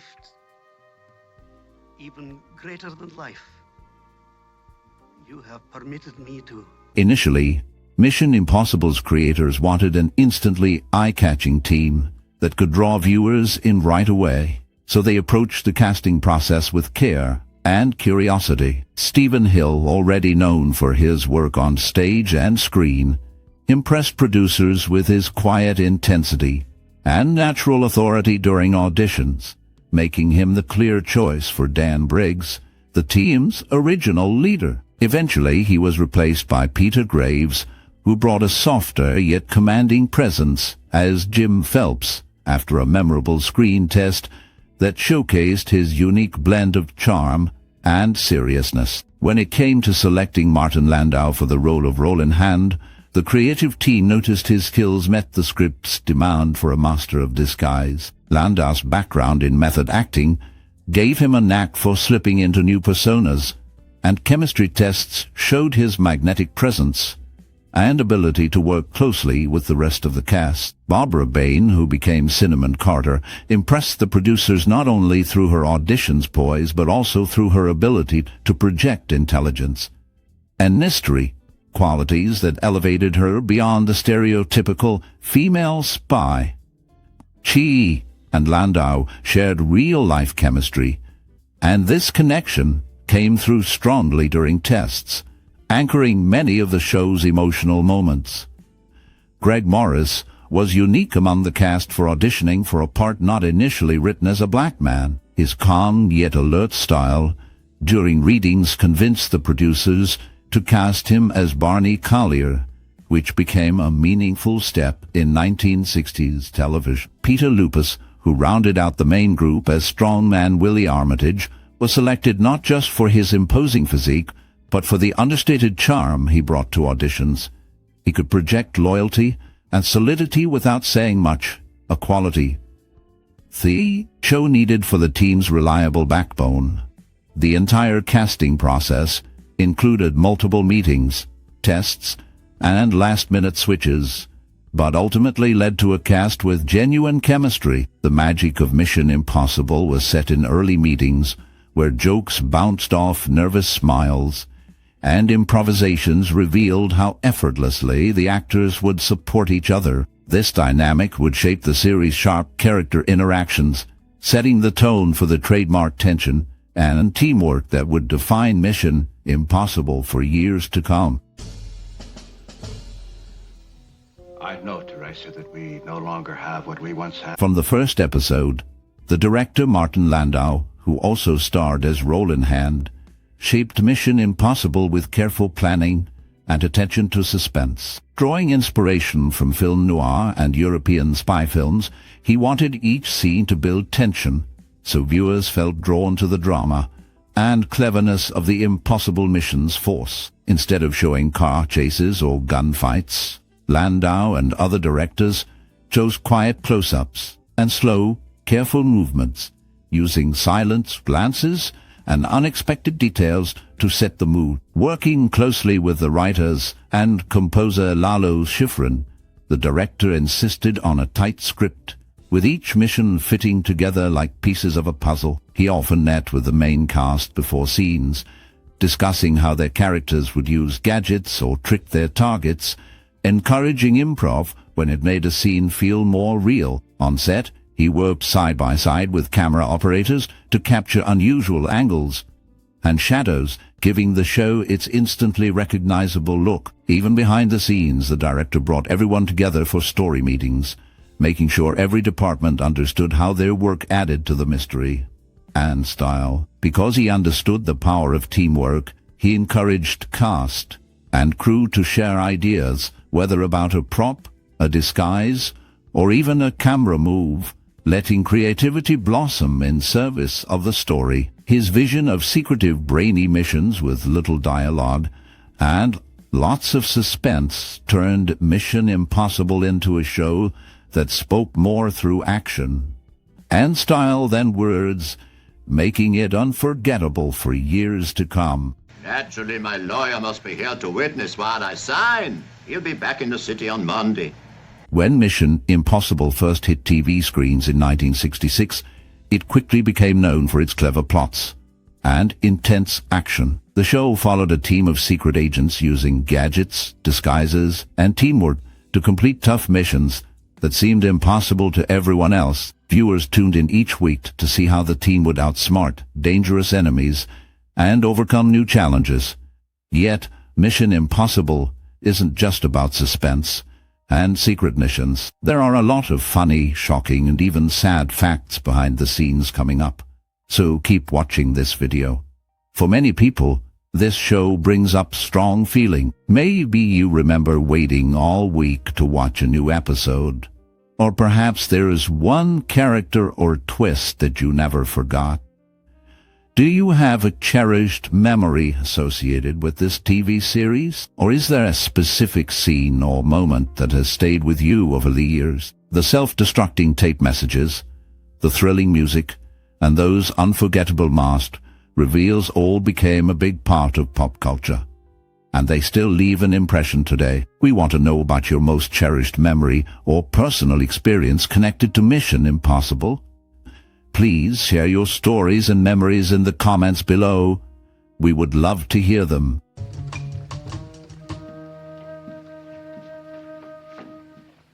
gift even greater than life. You have permitted me to... Initially, Mission Impossible's creators wanted an instantly eye-catching team that could draw viewers in right away, so they approached the casting process with care and curiosity. Stephen Hill, already known for his work on stage and screen, impressed producers with his quiet intensity and natural authority during auditions, making him the clear choice for Dan Briggs, the team's original leader. Eventually, he was replaced by Peter Graves, who brought a softer yet commanding presence as Jim Phelps after a memorable screen test that showcased his unique blend of charm and seriousness. When it came to selecting Martin Landau for the role of Rollin, the creative team noticed his skills met the script's demand for a master of disguise. Landau's background in method acting gave him a knack for slipping into new personas, and chemistry tests showed his magnetic presence and ability to work closely with the rest of the cast. Barbara Bain, who became Cinnamon Carter, impressed the producers not only through her auditions poise but also through her ability to project intelligence and mystery, qualities that elevated her beyond the stereotypical female spy. She and Landau shared real-life chemistry, and this connection came through strongly during tests, anchoring many of the show's emotional moments. Greg Morris was unique among the cast for auditioning for a part not initially written as a black man. His calm yet alert style during readings convinced the producers to cast him as Barney Collier, which became a meaningful step in 1960s television. Peter Lupus, who rounded out the main group as strongman Willy Armitage, was selected not just for his imposing physique, but for the understated charm he brought to auditions. He could project loyalty and solidity without saying much, a quality the show needed for the team's reliable backbone. The entire casting process included multiple meetings, tests, and last-minute switches, but ultimately led to a cast with genuine chemistry. The magic of Mission Impossible was set in early meetings, where jokes bounced off nervous smiles, and improvisations revealed how effortlessly the actors would support each other. This dynamic would shape the series' sharp character interactions, setting the tone for the trademark tension and teamwork that would define Mission Impossible for years to come. I know, Tracey, that we no longer have what we once had. From the first episode, the director Martin Landau, who also starred as Rollin, shaped Mission Impossible with careful planning and attention to suspense. Drawing inspiration from film noir and European spy films, he wanted each scene to build tension, so viewers felt drawn to the drama and cleverness of the impossible mission's force. Instead of showing car chases or gunfights, Landau and other directors chose quiet close-ups and slow, careful movements, using silent glances and unexpected details to set the mood. Working closely with the writers and composer Lalo Schifrin, the director insisted on a tight script, with each mission fitting together like pieces of a puzzle. He often met with the main cast before scenes, discussing how their characters would use gadgets or trick their targets, encouraging improv when it made a scene feel more real. On set, he worked side by side with camera operators to capture unusual angles and shadows, giving the show its instantly recognizable look. Even behind the scenes, the director brought everyone together for story meetings, making sure every department understood how their work added to the mystery and style. Because he understood the power of teamwork, he encouraged cast and crew to share ideas, whether about a prop, a disguise, or even a camera move, letting creativity blossom in service of the story. His vision of secretive, brainy missions with little dialogue and lots of suspense turned Mission Impossible into a show that spoke more through action and style than words, making it unforgettable for years to come. Naturally, my lawyer must be here to witness what I sign. He'll be back in the city on Monday. When Mission Impossible first hit TV screens in 1966, it quickly became known for its clever plots and intense action. The show followed a team of secret agents using gadgets, disguises, and teamwork to complete tough missions that seemed impossible to everyone else. Viewers tuned in each week to see how the team would outsmart dangerous enemies and overcome new challenges. Yet, Mission Impossible isn't just about suspense and secret missions. There are a lot of funny, shocking, and even sad facts behind the scenes coming up. So keep watching this video. For many people, this show brings up strong feeling. Maybe you remember waiting all week to watch a new episode. Or perhaps there is one character or twist that you never forgot. Do you have a cherished memory associated with this TV series? Or is there a specific scene or moment that has stayed with you over the years? The self-destructing tape messages, the thrilling music, and those unforgettable masked reveals all became a big part of pop culture. And they still leave an impression today. We want to know about your most cherished memory or personal experience connected to Mission Impossible. Please share your stories and memories in the comments below. We would love to hear them.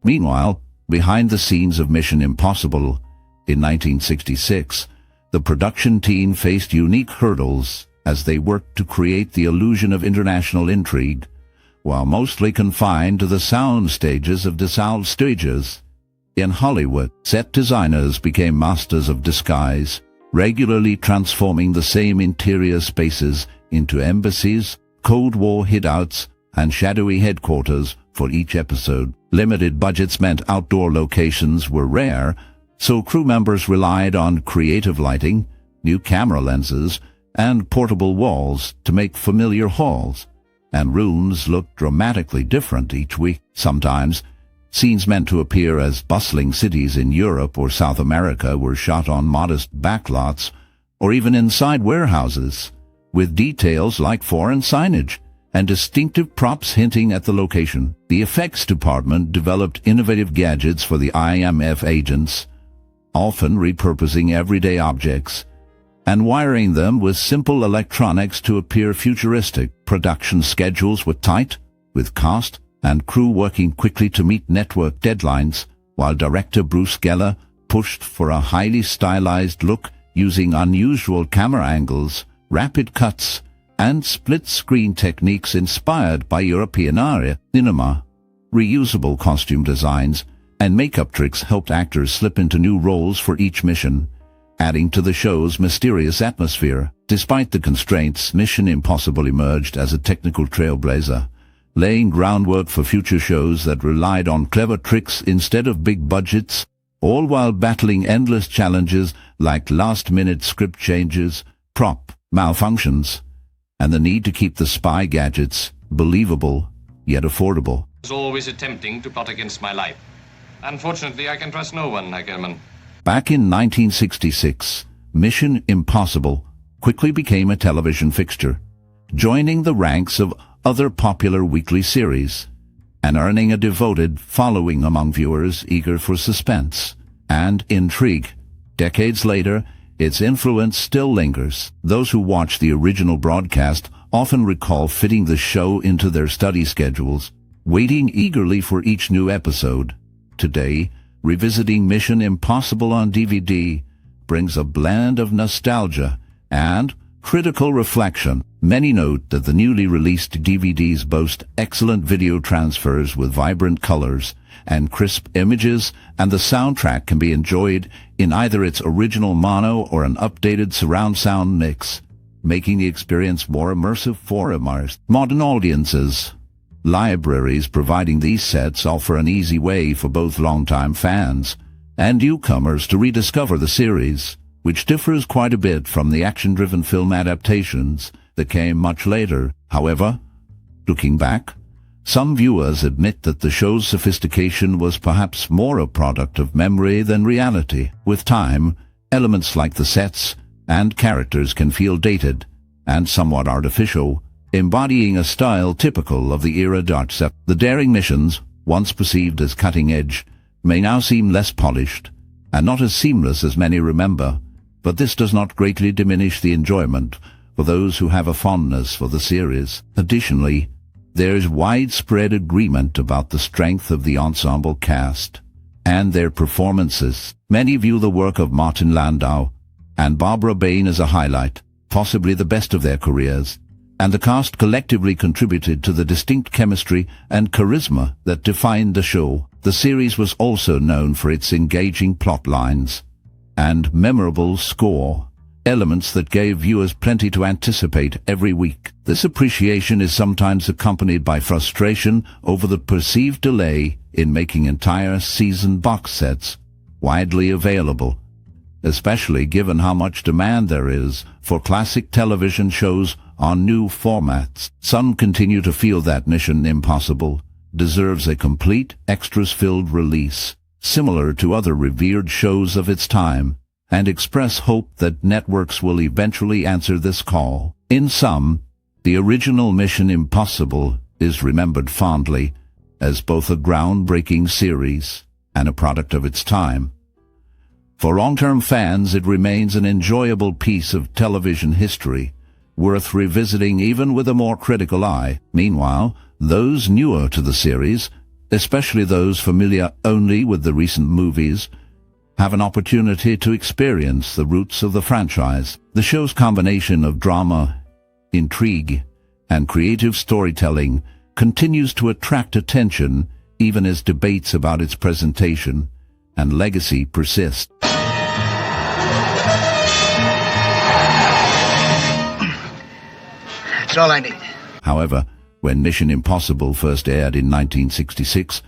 Meanwhile, behind the scenes of Mission Impossible, in 1966, the production team faced unique hurdles as they worked to create the illusion of international intrigue, while mostly confined to the sound stages of Dassault Studios. In Hollywood, set designers became masters of disguise, regularly transforming the same interior spaces into embassies, Cold War hideouts, and shadowy headquarters for each episode. Limited budgets meant outdoor locations were rare, so crew members relied on creative lighting, new camera lenses, and portable walls to make familiar halls, and rooms looked dramatically different each week. Sometimes, scenes meant to appear as bustling cities in Europe or South America were shot on modest backlots or even inside warehouses, with details like foreign signage and distinctive props hinting at the location. The effects department developed innovative gadgets for the IMF agents, often repurposing everyday objects and wiring them with simple electronics to appear futuristic. Production schedules were tight, with cast and crew working quickly to meet network deadlines, while director Bruce Geller pushed for a highly stylized look using unusual camera angles, rapid cuts, and split-screen techniques inspired by European cinema. Reusable costume designs and makeup tricks helped actors slip into new roles for each mission, adding to the show's mysterious atmosphere. Despite the constraints, Mission Impossible emerged as a technical trailblazer, laying groundwork for future shows that relied on clever tricks instead of big budgets, all while battling endless challenges like last-minute script changes, prop malfunctions, and the need to keep the spy gadgets believable yet affordable. I was always attempting to plot against my life. Unfortunately, I can trust no one, Ackerman. Back in 1966, Mission Impossible quickly became a television fixture, joining the ranks of other popular weekly series, and earning a devoted following among viewers eager for suspense and intrigue. Decades later, its influence still lingers. Those who watch the original broadcast often recall fitting the show into their study schedules, waiting eagerly for each new episode. Today, revisiting Mission Impossible on DVD brings a blend of nostalgia and critical reflection. Many note that the newly released DVDs boast excellent video transfers with vibrant colors and crisp images, and the soundtrack can be enjoyed in either its original mono or an updated surround sound mix, making the experience more immersive for modern audiences. Libraries providing these sets offer an easy way for both longtime fans and newcomers to rediscover the series, which differs quite a bit from the action-driven film adaptations that came much later. However, looking back, some viewers admit that the show's sophistication was perhaps more a product of memory than reality. With time, elements like the sets and characters can feel dated and somewhat artificial, embodying a style typical of the era. The daring missions, once perceived as cutting-edge, may now seem less polished and not as seamless as many remember. but this does not greatly diminish the enjoyment for those who have a fondness for the series. Additionally, there is widespread agreement about the strength of the ensemble cast and their performances. Many view the work of Martin Landau and Barbara Bain as a highlight, possibly the best of their careers, and the cast collectively contributed to the distinct chemistry and charisma that defined the show. The series was also known for its engaging plot lines and memorable score, elements that gave viewers plenty to anticipate every week. This appreciation is sometimes accompanied by frustration over the perceived delay in making entire season box sets widely available, especially given how much demand there is for classic television shows on new formats. Some continue to feel that Mission Impossible deserves a complete, extras-filled release, similar to other revered shows of its time, and express hope that networks will eventually answer this call. In sum, the original Mission Impossible is remembered fondly as both a groundbreaking series and a product of its time. For long-term fans, it remains an enjoyable piece of television history, worth revisiting even with a more critical eye. Meanwhile, those newer to the series, especially those familiar only with the recent movies, have an opportunity to experience the roots of the franchise. The show's combination of drama, intrigue, and creative storytelling continues to attract attention even as debates about its presentation and legacy persist. That's all I need. However, when Mission Impossible first aired in 1966,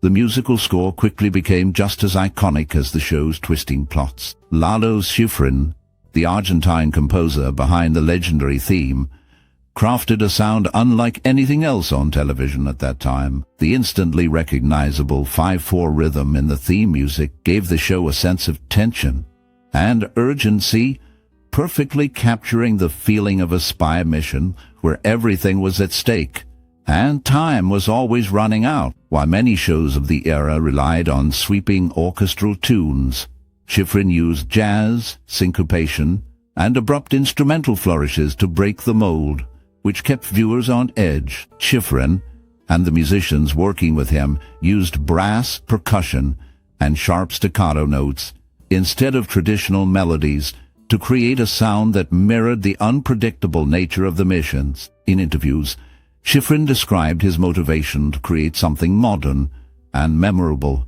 the musical score quickly became just as iconic as the show's twisting plots. Lalo Schifrin, the Argentine composer behind the legendary theme, crafted a sound unlike anything else on television at that time. The instantly recognizable 5/4 rhythm in the theme music gave the show a sense of tension and urgency, perfectly capturing the feeling of a spy mission where everything was at stake and time was always running out. While many shows of the era relied on sweeping orchestral tunes, Schifrin used jazz, syncopation, and abrupt instrumental flourishes to break the mold, which kept viewers on edge. Schifrin and the musicians working with him used brass, percussion, and sharp staccato notes instead of traditional melodies to create a sound that mirrored the unpredictable nature of the missions. In interviews, Schifrin described his motivation to create something modern and memorable,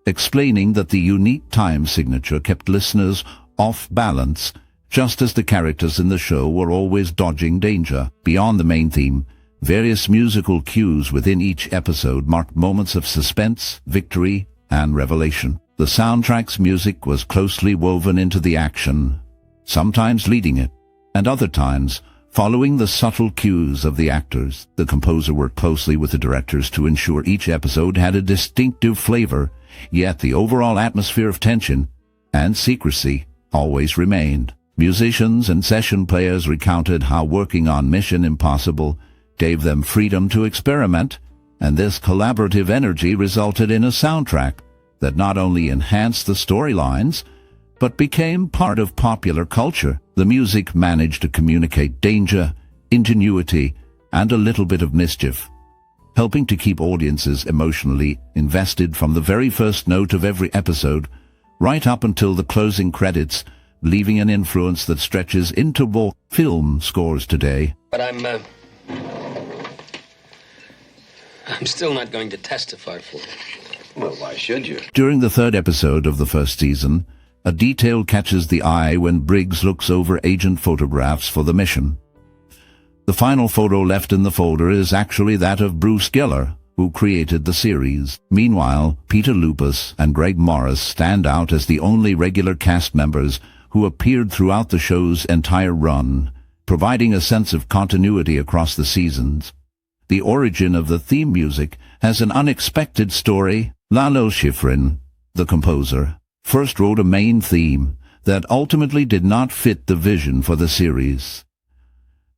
explaining that the unique time signature kept listeners off balance, just as the characters in the show were always dodging danger. Beyond the main theme, various musical cues within each episode marked moments of suspense, victory, and revelation. The soundtrack's music was closely woven into the action, sometimes leading it, and other times following the subtle cues of the actors. The composer worked closely with the directors to ensure each episode had a distinctive flavor, yet the overall atmosphere of tension and secrecy always remained. Musicians and session players recounted how working on Mission Impossible gave them freedom to experiment, and this collaborative energy resulted in a soundtrack that not only enhanced the storylines, but became part of popular culture. The music managed to communicate danger, ingenuity, and a little bit of mischief, helping to keep audiences emotionally invested from the very first note of every episode, right up until the closing credits, leaving an influence that stretches into more film scores today. But I'm still not going to testify for it. Well, why should you? During the third episode of the first season, a detail catches the eye when Briggs looks over agent photographs for the mission. The final photo left in the folder is actually that of Bruce Geller, who created the series. Meanwhile, Peter Lupus and Greg Morris stand out as the only regular cast members who appeared throughout the show's entire run, providing a sense of continuity across the seasons. The origin of the theme music has an unexpected story. Lalo Schifrin, the composer, first wrote a main theme that ultimately did not fit the vision for the series.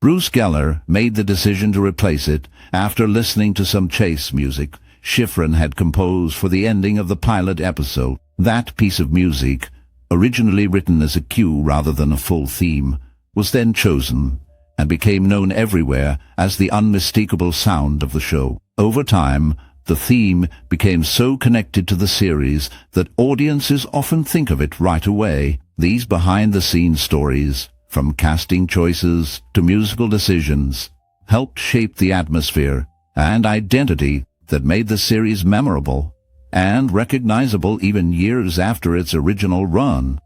Bruce Geller made the decision to replace it after listening to some chase music Schifrin had composed for the ending of the pilot episode. That piece of music, originally written as a cue rather than a full theme, was then chosen and became known everywhere as the unmistakable sound of the show. Over time, the theme became so connected to the series that audiences often think of it right away. These behind-the-scenes stories, from casting choices to musical decisions, helped shape the atmosphere and identity that made the series memorable and recognizable even years after its original run.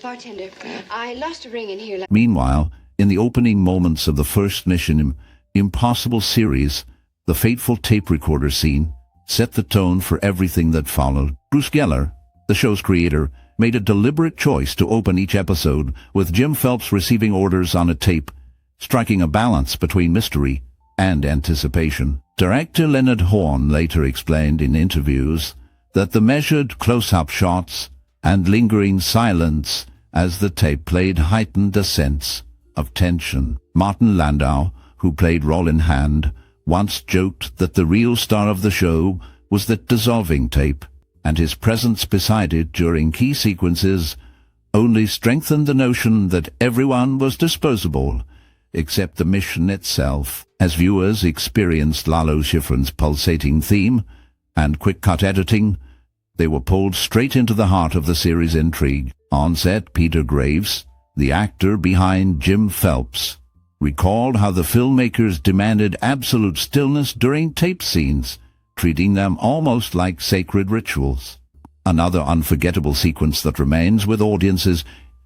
Bartender, I lost a ring in here. Meanwhile, in the opening moments of the first Mission Impossible series, the fateful tape recorder scene set the tone for everything that followed. Bruce Geller, the show's creator, made a deliberate choice to open each episode with Jim Phelps receiving orders on a tape, striking a balance between mystery and anticipation. Director Leonard Horn later explained in interviews that the measured close-up shots and lingering silence as the tape played heightened a sense of tension. Martin Landau, who played Rollin Hand, once joked that the real star of the show was the dissolving tape, and his presence beside it during key sequences only strengthened the notion that everyone was disposable, except the mission itself. As viewers experienced Lalo Schifrin's pulsating theme and quick-cut editing, they were pulled straight into the heart of the series' intrigue. On set, Peter Graves, the actor behind Jim Phelps, recalled how the filmmakers demanded absolute stillness during tape scenes, treating them almost like sacred rituals. Another unforgettable sequence that remains with audiences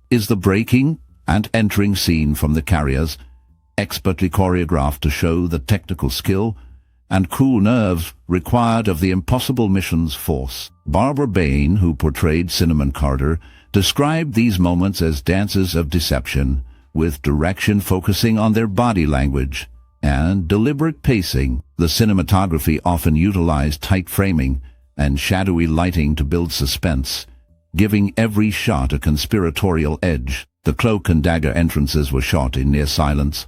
is the breaking and entering scene from the carriers, expertly choreographed to show the technical skill and cool nerve required of the impossible mission's force. Barbara Bain, who portrayed Cinnamon Carter, described these moments as dances of deception, with direction focusing on their body language and deliberate pacing. The cinematography often utilized tight framing and shadowy lighting to build suspense, giving every shot a conspiratorial edge. The cloak and dagger entrances were shot in near silence,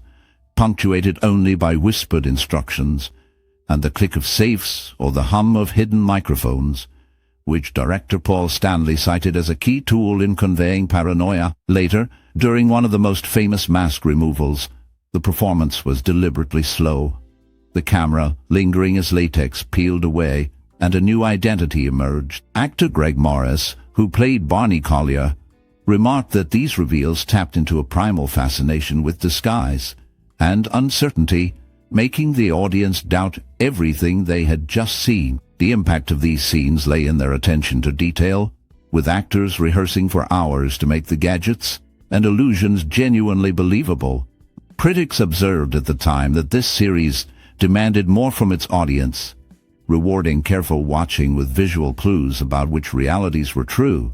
punctuated only by whispered instructions and the click of safes or the hum of hidden microphones, which director Paul Stanley cited as a key tool in conveying paranoia. Later, during one of the most famous mask removals, the performance was deliberately slow, the camera lingering as latex peeled away and a new identity emerged. Actor Greg Morris, who played Barney Collier, remarked that these reveals tapped into a primal fascination with disguise and uncertainty, making the audience doubt everything they had just seen. The impact of these scenes lay in their attention to detail, with actors rehearsing for hours to make the gadgets and illusions genuinely believable. Critics observed at the time that this series demanded more from its audience, rewarding careful watching with visual clues about which realities were true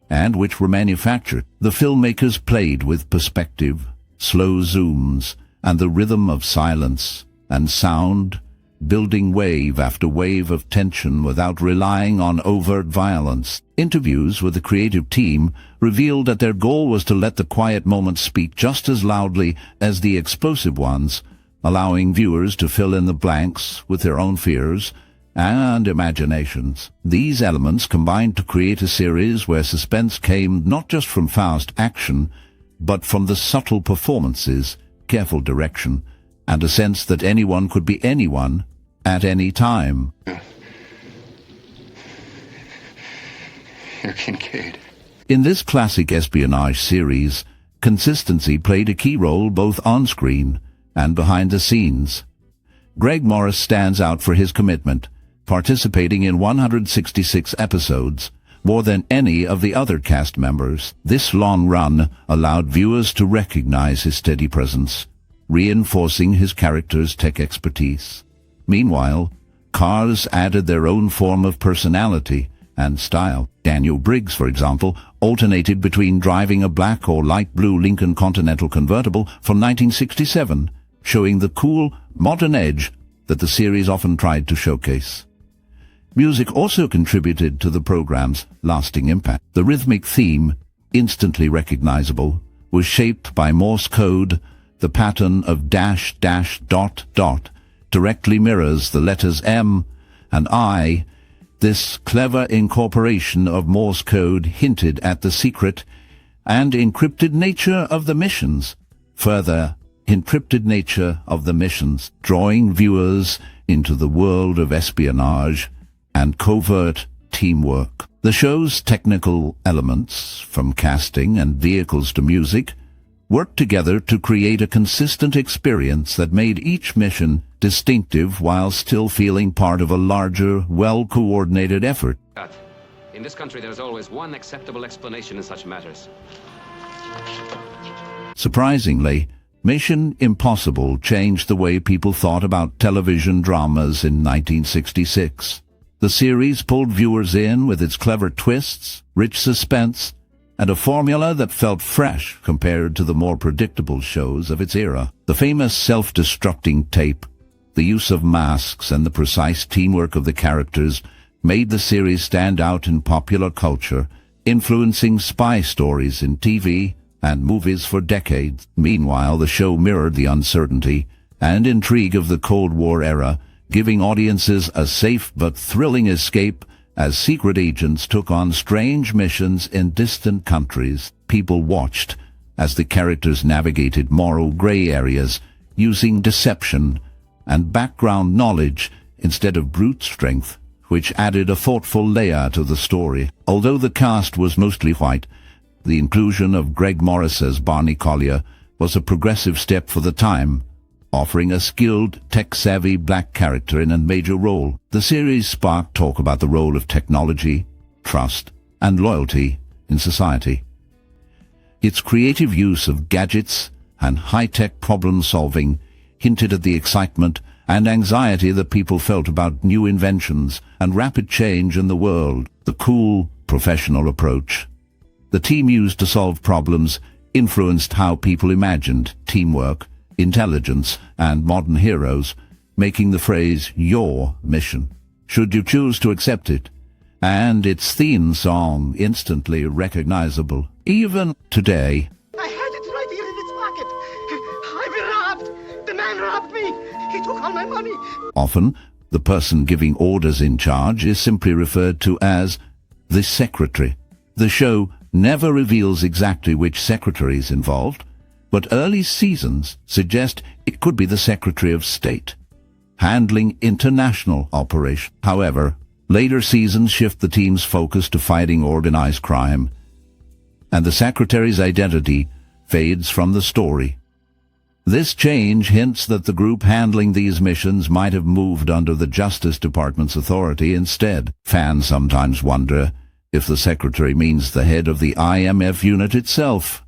and which were manufactured. The filmmakers played with perspective, slow zooms, and the rhythm of silence and sound, building wave after wave of tension without relying on overt violence. Interviews with the creative team revealed that their goal was to let the quiet moments speak just as loudly as the explosive ones, allowing viewers to fill in the blanks with their own fears and imaginations. These elements combined to create a series where suspense came not just from fast action, but from the subtle performances, careful direction, and a sense that anyone could be anyone at any time. You're Kincaid. In this classic espionage series, consistency played a key role both on-screen and behind the scenes. Greg Morris stands out for his commitment, participating in 166 episodes, more than any of the other cast members. This long run allowed viewers to recognize his steady presence, reinforcing his character's tech expertise. Meanwhile, cars added their own form of personality and style. Daniel Briggs, for example, alternated between driving a black or light blue Lincoln Continental convertible from 1967, showing the cool, modern edge that the series often tried to showcase. Music also contributed to the program's lasting impact. The rhythmic theme, instantly recognizable, was shaped by Morse code. The pattern of dash, dash, dot, dot directly mirrors the letters M and I This clever incorporation of Morse code hinted at the secret and encrypted nature of the missions. Further, encrypted nature of the missions, drawing viewers into the world of espionage and covert teamwork. The show's technical elements, from casting and vehicles to music, worked together to create a consistent experience that made each mission distinctive while still feeling part of a larger, well-coordinated effort. In this country, there's always one acceptable explanation in such matters. Surprisingly, Mission Impossible changed the way people thought about television dramas in 1966. The series pulled viewers in with its clever twists, rich suspense, and a formula that felt fresh compared to the more predictable shows of its era. The famous self-destructing tape, the use of masks, and the precise teamwork of the characters made the series stand out in popular culture, influencing spy stories in TV and movies for decades. Meanwhile, the show mirrored the uncertainty and intrigue of the Cold War era, giving audiences a safe but thrilling escape as secret agents took on strange missions in distant countries. People watched as the characters navigated moral gray areas, using deception and background knowledge instead of brute strength, which added a thoughtful layer to the story. Although the cast was mostly white, the inclusion of Greg Morris as Barney Collier was a progressive step for the time, offering a skilled, tech-savvy black character in a major role. The series sparked talk about the role of technology, trust, and loyalty in society. Its creative use of gadgets and high-tech problem-solving hinted at the excitement and anxiety that people felt about new inventions and rapid change in the world. The cool, professional approach the team used to solve problems influenced how people imagined teamwork, intelligence, and modern heroes, making the phrase "your mission," should you choose to accept it, and its theme song instantly recognizable, even today. I had it right here in its pocket. I've been robbed. The man robbed me. He took all my money. Often, the person giving orders in charge is simply referred to as the secretary. The show never reveals exactly which secretary is involved, but early seasons suggest it could be the Secretary of State, handling international operations. However, later seasons shift the team's focus to fighting organized crime, and the Secretary's identity fades from the story. This change hints that the group handling these missions might have moved under the Justice Department's authority instead. Fans sometimes wonder if the Secretary means the head of the IMF unit itself,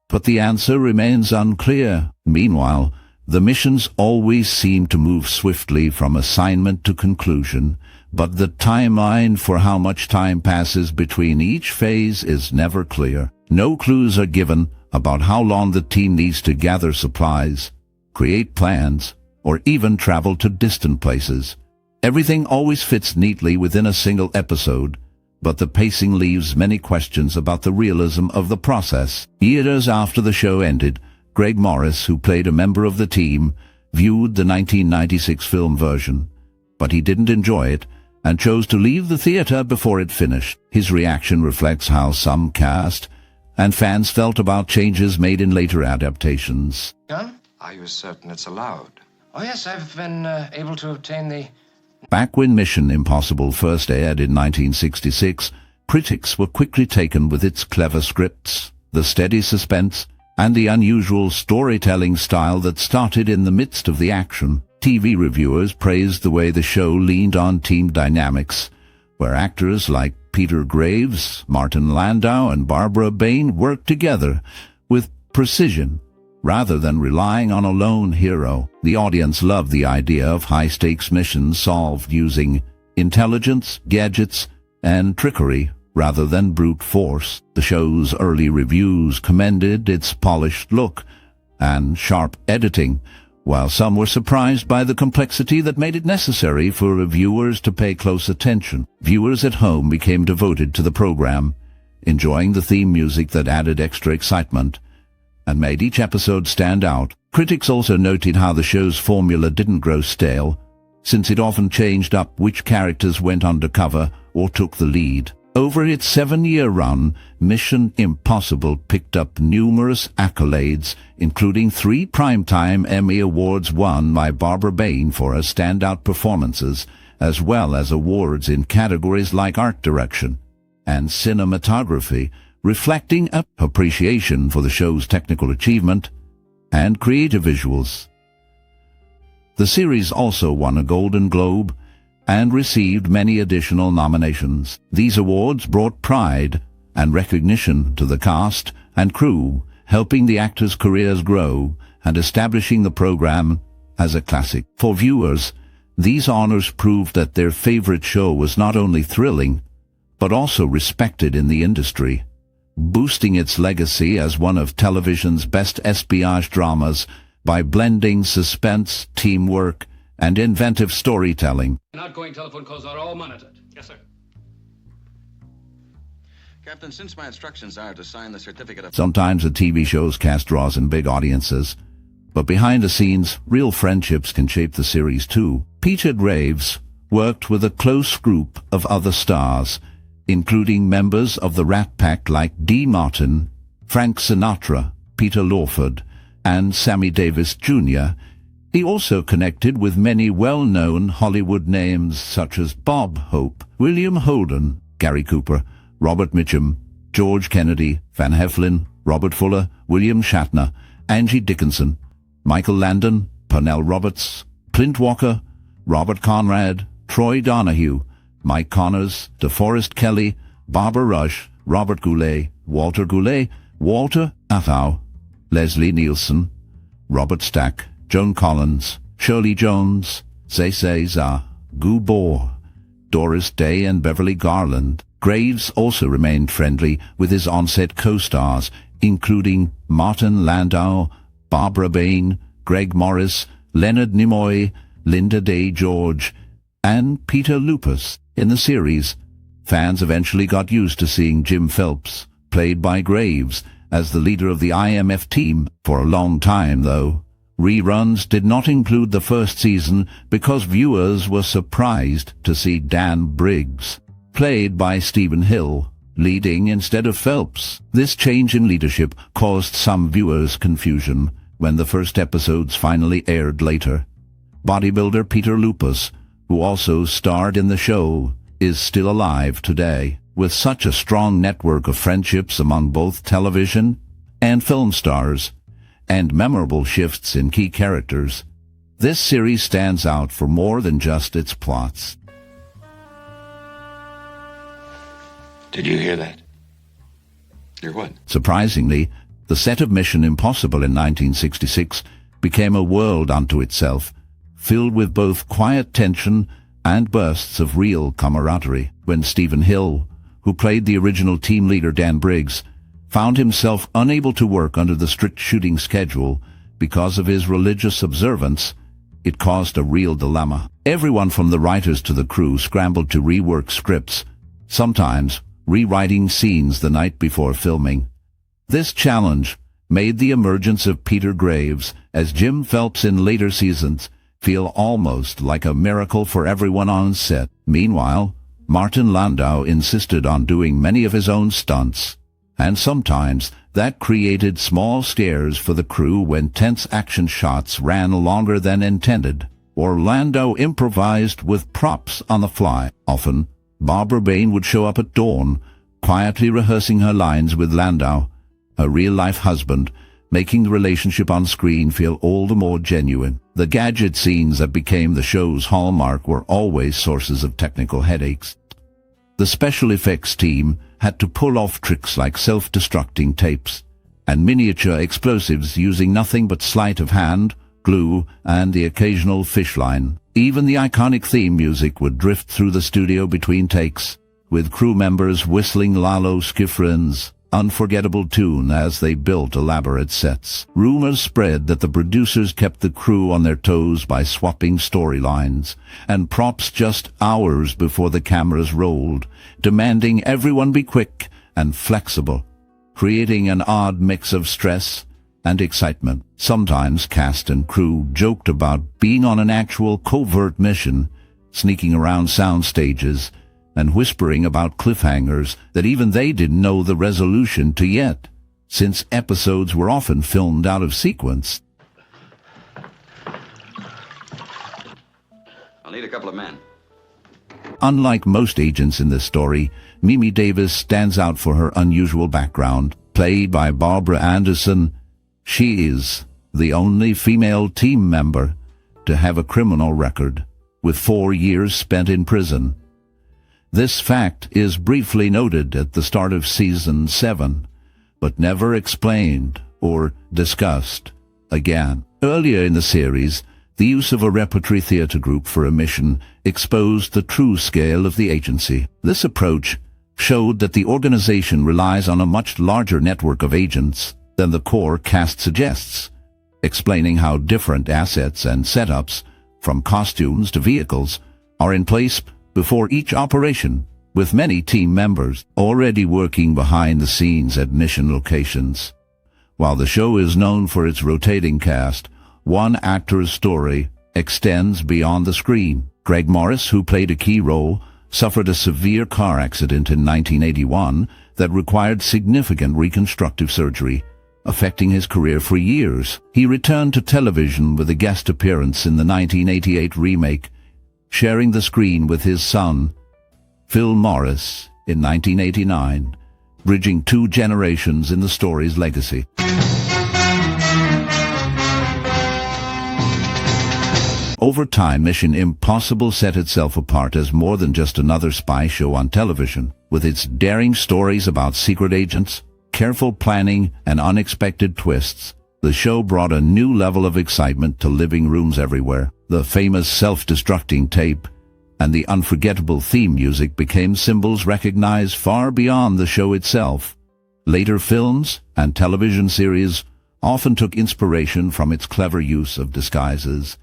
but the answer remains unclear. Meanwhile, the missions always seem to move swiftly from assignment to conclusion, but the timeline for how much time passes between each phase is never clear. No clues are given about how long the team needs to gather supplies, create plans, or even travel to distant places. Everything always fits neatly within a single episode, but the pacing leaves many questions about the realism of the process. Years after the show ended, Greg Morris, who played a member of the team, viewed the 1996 film version, but he didn't enjoy it and chose to leave the theater before it finished. His reaction reflects how some cast and fans felt about changes made in later adaptations. Gun? Are you certain it's allowed? Oh yes, I've been able to obtain the... Back when Mission Impossible first aired in 1966, critics were quickly taken with its clever scripts, the steady suspense, and the unusual storytelling style that started in the midst of the action. TV reviewers praised the way the show leaned on team dynamics, where actors like Peter Graves, Martin Landau, and Barbara Bain worked together with precision, rather than relying on a lone hero. The audience loved the idea of high-stakes missions solved using intelligence, gadgets, and trickery rather than brute force. The show's early reviews commended its polished look and sharp editing, while some were surprised by the complexity that made it necessary for reviewers to pay close attention. Viewers at home became devoted to the program, enjoying the theme music that added extra excitement and made each episode stand out. Critics also noted how the show's formula didn't grow stale. since it often changed up which characters went undercover or took the lead. Over its 7-year run, Mission Impossible picked up numerous accolades, including 3 Primetime Emmy Awards won by Barbara Bain for her standout performances, as well as awards in categories like art direction and cinematography, reflecting appreciation for the show's technical achievement and creative visuals. The series also won a Golden Globe and received many additional nominations. These awards brought pride and recognition to the cast and crew, helping the actors' careers grow and establishing the program as a classic. For viewers, these honors proved that their favorite show was not only thrilling, but also respected in the industry, boosting its legacy as one of television's best espionage dramas by blending suspense, teamwork, and inventive storytelling. Outgoing telephone calls are all monitored. Yes, sir. Captain, since my instructions are to sign the certificate of... Sometimes a TV show's cast draws in big audiences, but behind the scenes, real friendships can shape the series too. Peter Graves worked with a close group of other stars, including members of the Rat Pack like Dee Martin, Frank Sinatra, Peter Lawford, and Sammy Davis Jr. He also connected with many well-known Hollywood names such as Bob Hope, William Holden, Gary Cooper, Robert Mitchum, George Kennedy, Van Heflin, Robert Fuller, William Shatner, Angie Dickinson, Michael Landon, Pernell Roberts, Clint Walker, Robert Conrad, Troy Donahue, Mike Connors, DeForest Kelley, Barbara Rush, Robert Goulet, Walter Goulet, Walter Athow, Leslie Nielsen, Robert Stack, Joan Collins, Shirley Jones, Zay Za, Gu Bohr, Doris Day and Beverly Garland. Graves also remained friendly with his on-set co-stars, including Martin Landau, Barbara Bain, Greg Morris, Leonard Nimoy, Lynda Day George, and Peter Lupus. In the series, fans eventually got used to seeing Jim Phelps, played by Graves, as the leader of the IMF team. For a long time, though, reruns did not include the first season because viewers were surprised to see Dan Briggs, played by Stephen Hill, leading instead of Phelps. This change in leadership caused some viewers confusion when the first episodes finally aired later. Bodybuilder Peter Lupus, who also starred in the show, is still alive today. With such a strong network of friendships among both television and film stars, and memorable shifts in key characters, this series stands out for more than just its plots. Did you hear that? Hear what? Surprisingly, the set of Mission Impossible in 1966 became a world unto itself, filled with both quiet tension and bursts of real camaraderie. When Stephen Hill, who played the original team leader Dan Briggs, found himself unable to work under the strict shooting schedule because of his religious observance, it caused a real dilemma. Everyone from the writers to the crew scrambled to rework scripts, sometimes rewriting scenes the night before filming. This challenge made the emergence of Peter Graves as Jim Phelps in later seasons feel almost like a miracle for everyone on set. Meanwhile, Martin Landau insisted on doing many of his own stunts, and sometimes that created small scares for the crew when tense action shots ran longer than intended, or Landau improvised with props on the fly. Often, Barbara Bain would show up at dawn, quietly rehearsing her lines with Landau, her real-life husband, making the relationship on screen feel all the more genuine. The gadget scenes that became the show's hallmark were always sources of technical headaches. The special effects team had to pull off tricks like self-destructing tapes and miniature explosives using nothing but sleight of hand, glue, and the occasional fish line. Even the iconic theme music would drift through the studio between takes, with crew members whistling Lalo Schifrin's unforgettable tune as they built elaborate sets. Rumors spread that the producers kept the crew on their toes by swapping storylines and props just hours before the cameras rolled, demanding everyone be quick and flexible, creating an odd mix of stress and excitement. Sometimes cast and crew joked about being on an actual covert mission, sneaking around sound stages and whispering about cliffhangers that even they didn't know the resolution to yet, since episodes were often filmed out of sequence. I'll need a couple of men. Unlike most agents in this story, Mimi Davis stands out for her unusual background. Played by Barbara Anderson, she is the only female team member to have a criminal record, with 4 years spent in prison. This fact is briefly noted at the start of Season 7, but never explained or discussed again. Earlier in the series, the use of a repertory theater group for a mission exposed the true scale of the agency. This approach showed that the organization relies on a much larger network of agents than the core cast suggests, explaining how different assets and setups, from costumes to vehicles, are in place before each operation, with many team members already working behind the scenes at mission locations. While the show is known for its rotating cast, one actor's story extends beyond the screen. Greg Morris, who played a key role, suffered a severe car accident in 1981 that required significant reconstructive surgery, affecting his career for years. He returned to television with a guest appearance in the 1988 remake, sharing the screen with his son, Phil Morris, in 1989, bridging 2 generations in the story's legacy. Over time, Mission Impossible set itself apart as more than just another spy show on television. With its daring stories about secret agents, careful planning, and unexpected twists, the show brought a new level of excitement to living rooms everywhere. The famous self-destructing tape and the unforgettable theme music became symbols recognized far beyond the show itself. Later films and television series often took inspiration from its clever use of disguises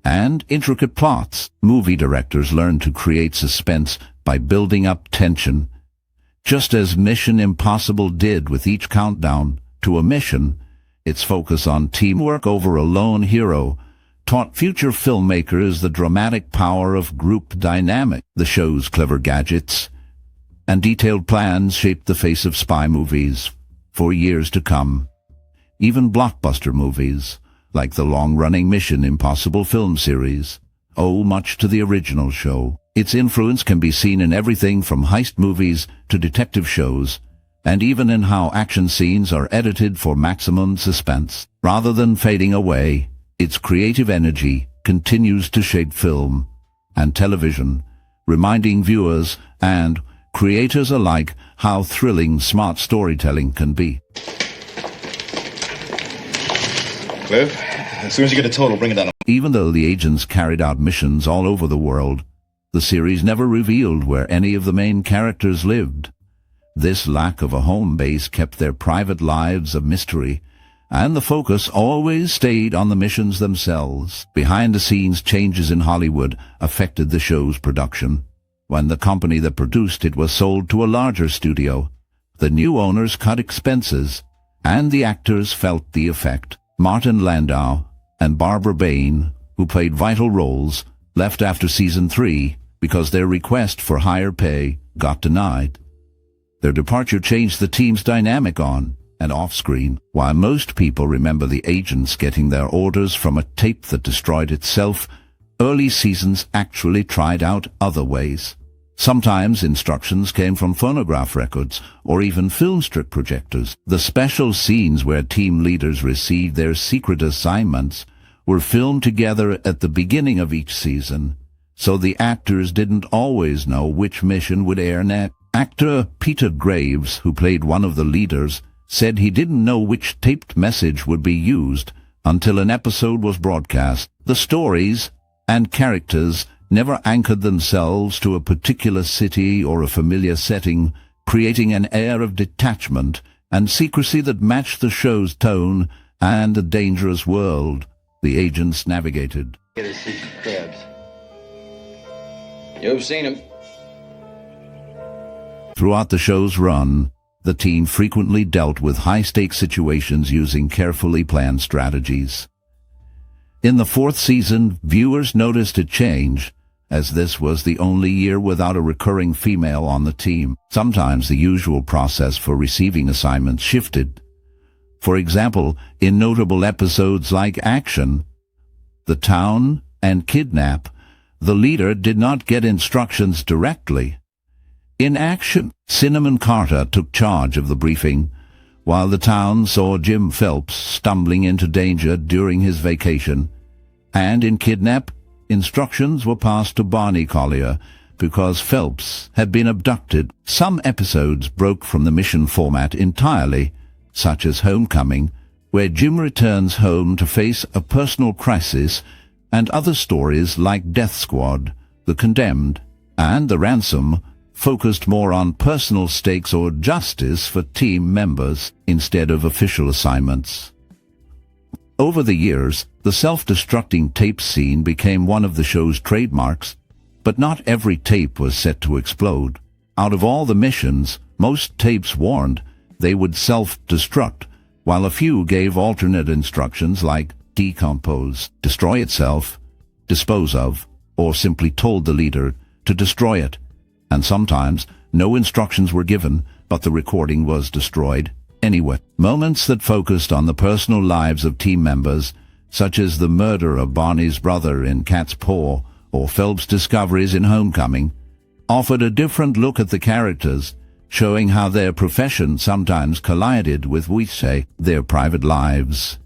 and intricate plots. Movie directors learned to create suspense by building up tension, just as Mission Impossible did with each countdown to a mission. Its focus on teamwork over a lone hero taught future filmmakers the dramatic power of group dynamic. The show's clever gadgets and detailed plans shaped the face of spy movies for years to come. Even blockbuster movies, like the long-running Mission Impossible film series, owe much to the original show. Its influence can be seen in everything from heist movies to detective shows, and even in how action scenes are edited for maximum suspense. Rather than fading away, its creative energy continues to shape film and television, reminding viewers and creators alike how thrilling smart storytelling can be. Cliff, as soon as you get a total, bring it down. Even though the agents carried out missions all over the world, the series never revealed where any of the main characters lived. This lack of a home base kept their private lives a mystery, and the focus always stayed on the missions themselves. Behind-the-scenes changes in Hollywood affected the show's production. When the company that produced it was sold to a larger studio, the new owners cut expenses, and the actors felt the effect. Martin Landau and Barbara Bain, who played vital roles, left after Season 3 because their request for higher pay got denied. Their departure changed the team's dynamic on and off-screen. While most people remember the agents getting their orders from a tape that destroyed itself, early seasons actually tried out other ways. Sometimes instructions came from phonograph records or even film strip projectors. The special scenes where team leaders received their secret assignments were filmed together at the beginning of each season, so the actors didn't always know which mission would air next. Actor Peter Graves, who played one of the leaders, said he didn't know which taped message would be used until an episode was broadcast. The stories and characters never anchored themselves to a particular city or a familiar setting, creating an air of detachment and secrecy that matched the show's tone and the dangerous world the agents navigated. Get a seat for crabs. You've seen him. Throughout the show's run, the team frequently dealt with high-stakes situations using carefully planned strategies. In the fourth season, viewers noticed a change, as this was the only year without a recurring female on the team. Sometimes the usual process for receiving assignments shifted. For example, in notable episodes like Action, The Town, and Kidnap, the leader did not get instructions directly. In Action, Cinnamon Carter took charge of the briefing, while The Town saw Jim Phelps stumbling into danger during his vacation. And in Kidnap, instructions were passed to Barney Collier because Phelps had been abducted. Some episodes broke from the mission format entirely, such as Homecoming, where Jim returns home to face a personal crisis, and other stories like Death Squad, The Condemned, and The Ransom focused more on personal stakes or justice for team members instead of official assignments. Over the years, the self-destructing tape scene became one of the show's trademarks, but not every tape was set to explode. Out of all the missions, most tapes warned they would self-destruct, while a few gave alternate instructions like decompose, destroy itself, dispose of, or simply told the leader to destroy it. And sometimes no instructions were given, but the recording was destroyed anyway. Moments that focused on the personal lives of team members, such as the murder of Barney's brother in Cat's Paw or Phelps' discoveries in Homecoming, offered a different look at the characters, showing how their profession sometimes collided with, we say, their private lives.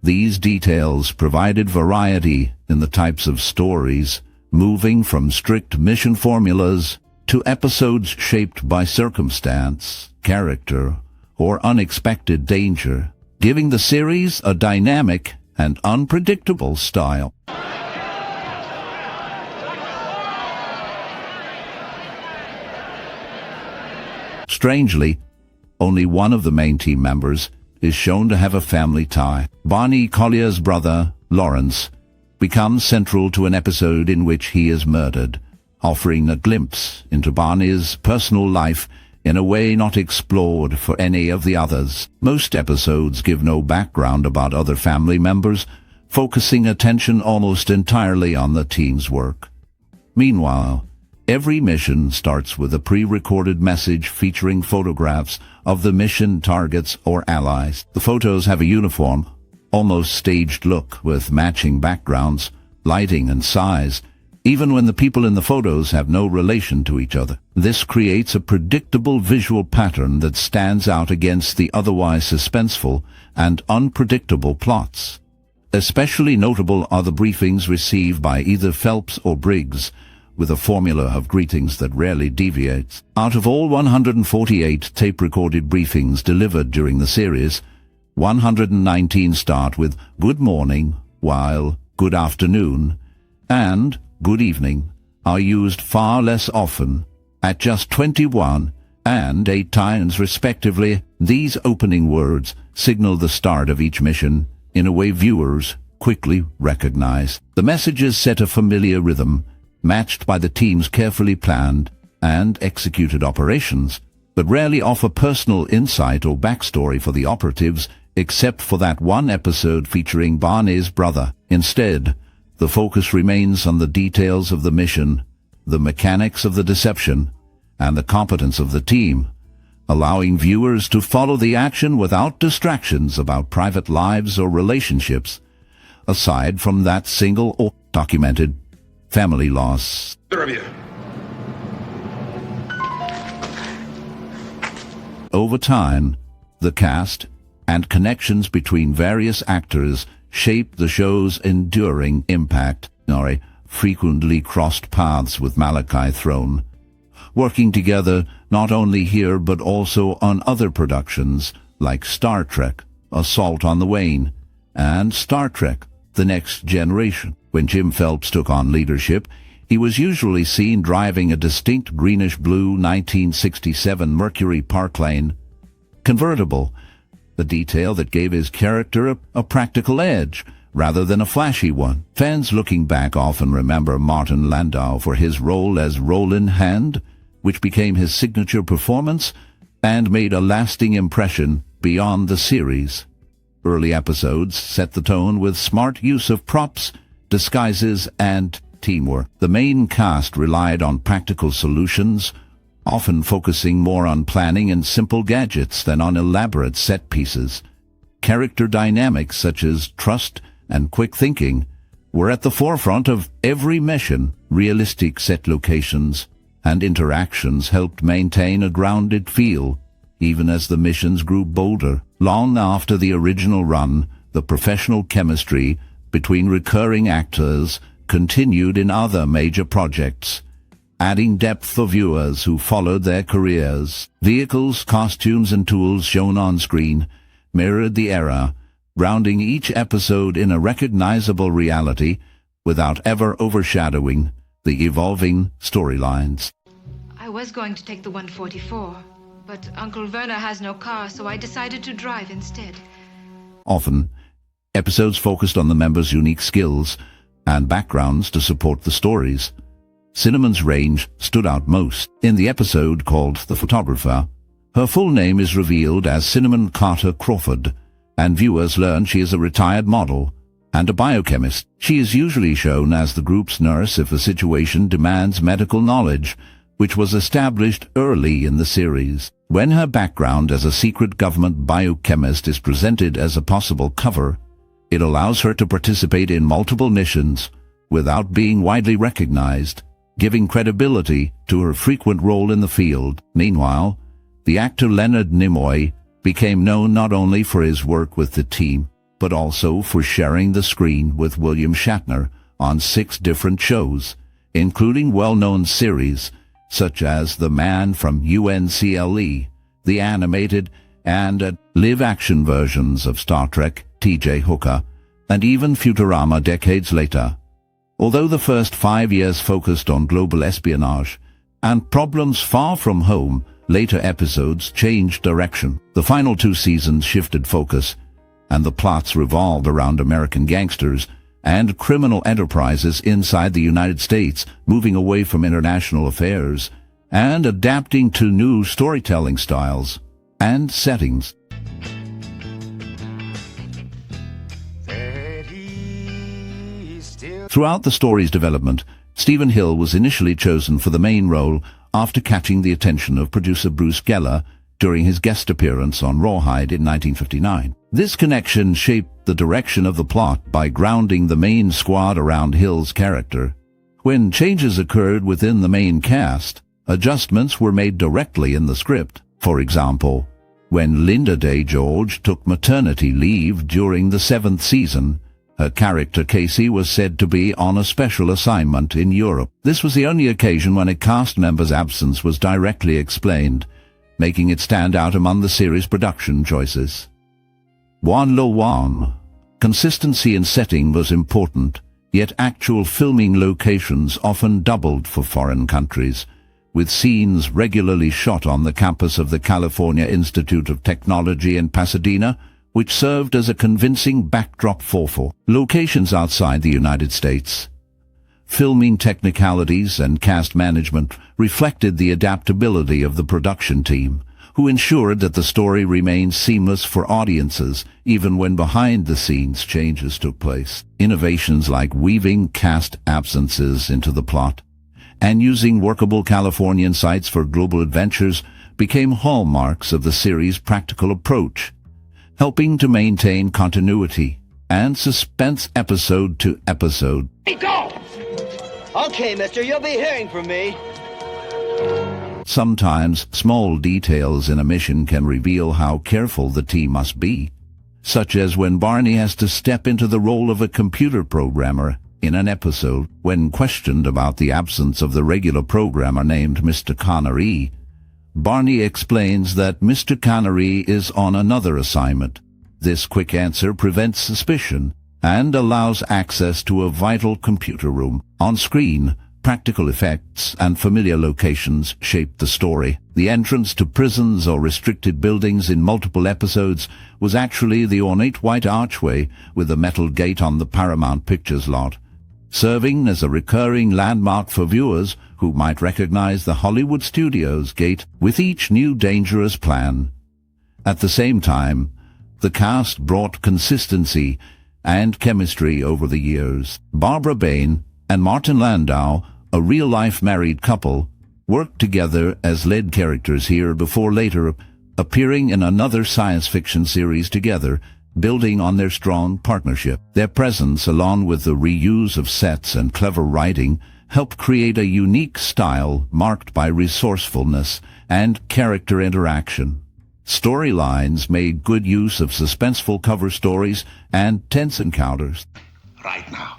These details provided variety in the types of stories, moving from strict mission formulas to episodes shaped by circumstance, character, or unexpected danger, giving the series a dynamic and unpredictable style. Strangely, only one of the main team members is shown to have a family tie. Barney Collier's brother, Lawrence, becomes central to an episode in which he is murdered, offering a glimpse into Barney's personal life in a way not explored for any of the others. Most episodes give no background about other family members, focusing attention almost entirely on the team's work. Meanwhile, every mission starts with a pre-recorded message featuring photographs of the mission targets or allies. The photos have a uniform, almost staged look with matching backgrounds, lighting and size, even when the people in the photos have no relation to each other. This creates a predictable visual pattern that stands out against the otherwise suspenseful and unpredictable plots. Especially notable are the briefings received by either Phelps or Briggs, with a formula of greetings that rarely deviates. Out of all 148 tape-recorded briefings delivered during the series, 119 start with "Good morning," while "Good afternoon" and "Good evening" are used far less often, at just 21 and 8 times respectively. These opening words signal the start of each mission in a way viewers quickly recognize. The messages set a familiar rhythm, matched by the team's carefully planned and executed operations, but rarely offer personal insight or backstory for the operatives, except for that one episode featuring Barney's brother. Instead, the focus remains on the details of the mission, the mechanics of the deception, and the competence of the team, allowing viewers to follow the action without distractions about private lives or relationships, aside from that single or documented family loss. Over time, the cast and connections between various actors shape the show's enduring impact. Nori frequently crossed paths with Malachi Throne, working together not only here but also on other productions like Star Trek, Assault on the Wayne, and Star Trek, The Next Generation. When Jim Phelps took on leadership, he was usually seen driving a distinct greenish-blue 1967 Mercury Parklane convertible, the detail that gave his character a practical edge rather than a flashy one. Fans looking back often remember Martin Landau for his role as Rollin Hand, which became his signature performance, and made a lasting impression beyond the series. Early episodes set the tone with smart use of props, disguises, and teamwork. The main cast relied on practical solutions, often focusing more on planning and simple gadgets than on elaborate set pieces. Character dynamics such as trust and quick thinking were at the forefront of every mission. Realistic set locations and interactions helped maintain a grounded feel, even as the missions grew bolder. Long after the original run, the professional chemistry between recurring actors continued in other major projects, adding depth for viewers who followed their careers. Vehicles, costumes, and tools shown on screen mirrored the era, grounding each episode in a recognizable reality without ever overshadowing the evolving storylines. I was going to take the 144, but Uncle Werner has no car, so I decided to drive instead. Often, episodes focused on the members' unique skills and backgrounds to support the stories. Cinnamon's range stood out most. In the episode called The Photographer, her full name is revealed as Cinnamon Carter Crawford, and viewers learn she is a retired model and a biochemist. She is usually shown as the group's nurse if a situation demands medical knowledge, which was established early in the series. When her background as a secret government biochemist is presented as a possible cover, it allows her to participate in multiple missions without being widely recognized, giving credibility to her frequent role in the field. Meanwhile, the actor Leonard Nimoy became known not only for his work with the team, but also for sharing the screen with William Shatner on 6 different shows, including well-known series such as The Man from UNCLE, the animated and live-action versions of Star Trek, T.J. Hooker, and even Futurama decades later. Although the first 5 years focused on global espionage and problems far from home, later episodes changed direction. The final 2 seasons shifted focus, and the plots revolved around American gangsters and criminal enterprises inside the United States, moving away from international affairs and adapting to new storytelling styles and settings. Throughout the story's development, Stephen Hill was initially chosen for the main role after catching the attention of producer Bruce Geller during his guest appearance on Rawhide in 1959. This connection shaped the direction of the plot by grounding the main squad around Hill's character. When changes occurred within the main cast, adjustments were made directly in the script. For example, when Lynda Day George took maternity leave during the 7th season, her character Casey was said to be on a special assignment in Europe. This was the only occasion when a cast member's absence was directly explained, making it stand out among the series' production choices. Wan Lo Wan. Consistency in setting was important, yet actual filming locations often doubled for foreign countries, with scenes regularly shot on the campus of the California Institute of Technology in Pasadena, which served as a convincing backdrop for locations outside the United States. Filming technicalities and cast management reflected the adaptability of the production team, who ensured that the story remained seamless for audiences even when behind-the-scenes changes took place. Innovations like weaving cast absences into the plot and using workable Californian sites for global adventures became hallmarks of the series' practical approach, helping to maintain continuity and suspense episode to episode. Hey, go! Okay, mister, you'll be hearing from me. Sometimes small details in a mission can reveal how careful the team must be, such as when Barney has to step into the role of a computer programmer in an episode. When questioned about the absence of the regular programmer named Mr. Connery, Barney explains that Mr. Connery is on another assignment. This quick answer prevents suspicion and allows access to a vital computer room. On screen, practical effects and familiar locations shape the story. The entrance to prisons or restricted buildings in multiple episodes was actually the ornate white archway with a metal gate on the Paramount Pictures lot, serving as a recurring landmark for viewers who might recognize the Hollywood studios gate with each new dangerous plan. At the same time, the cast brought consistency and chemistry over the years. Barbara Bain and Martin Landau, a real-life married couple, worked together as lead characters here before later appearing in another science fiction series together, building on their strong partnership. Their presence, along with the reuse of sets and clever writing, helped create a unique style marked by resourcefulness and character interaction. Storylines made good use of suspenseful cover stories and tense encounters. Right now.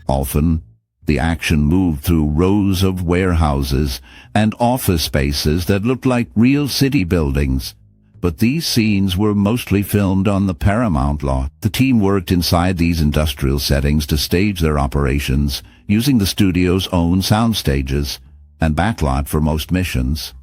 Often, the action moved through rows of warehouses and office spaces that looked like real city buildings. But these scenes were mostly filmed on the Paramount lot. The team worked inside these industrial settings to stage their operations, using the studio's own sound stages and backlot for most missions.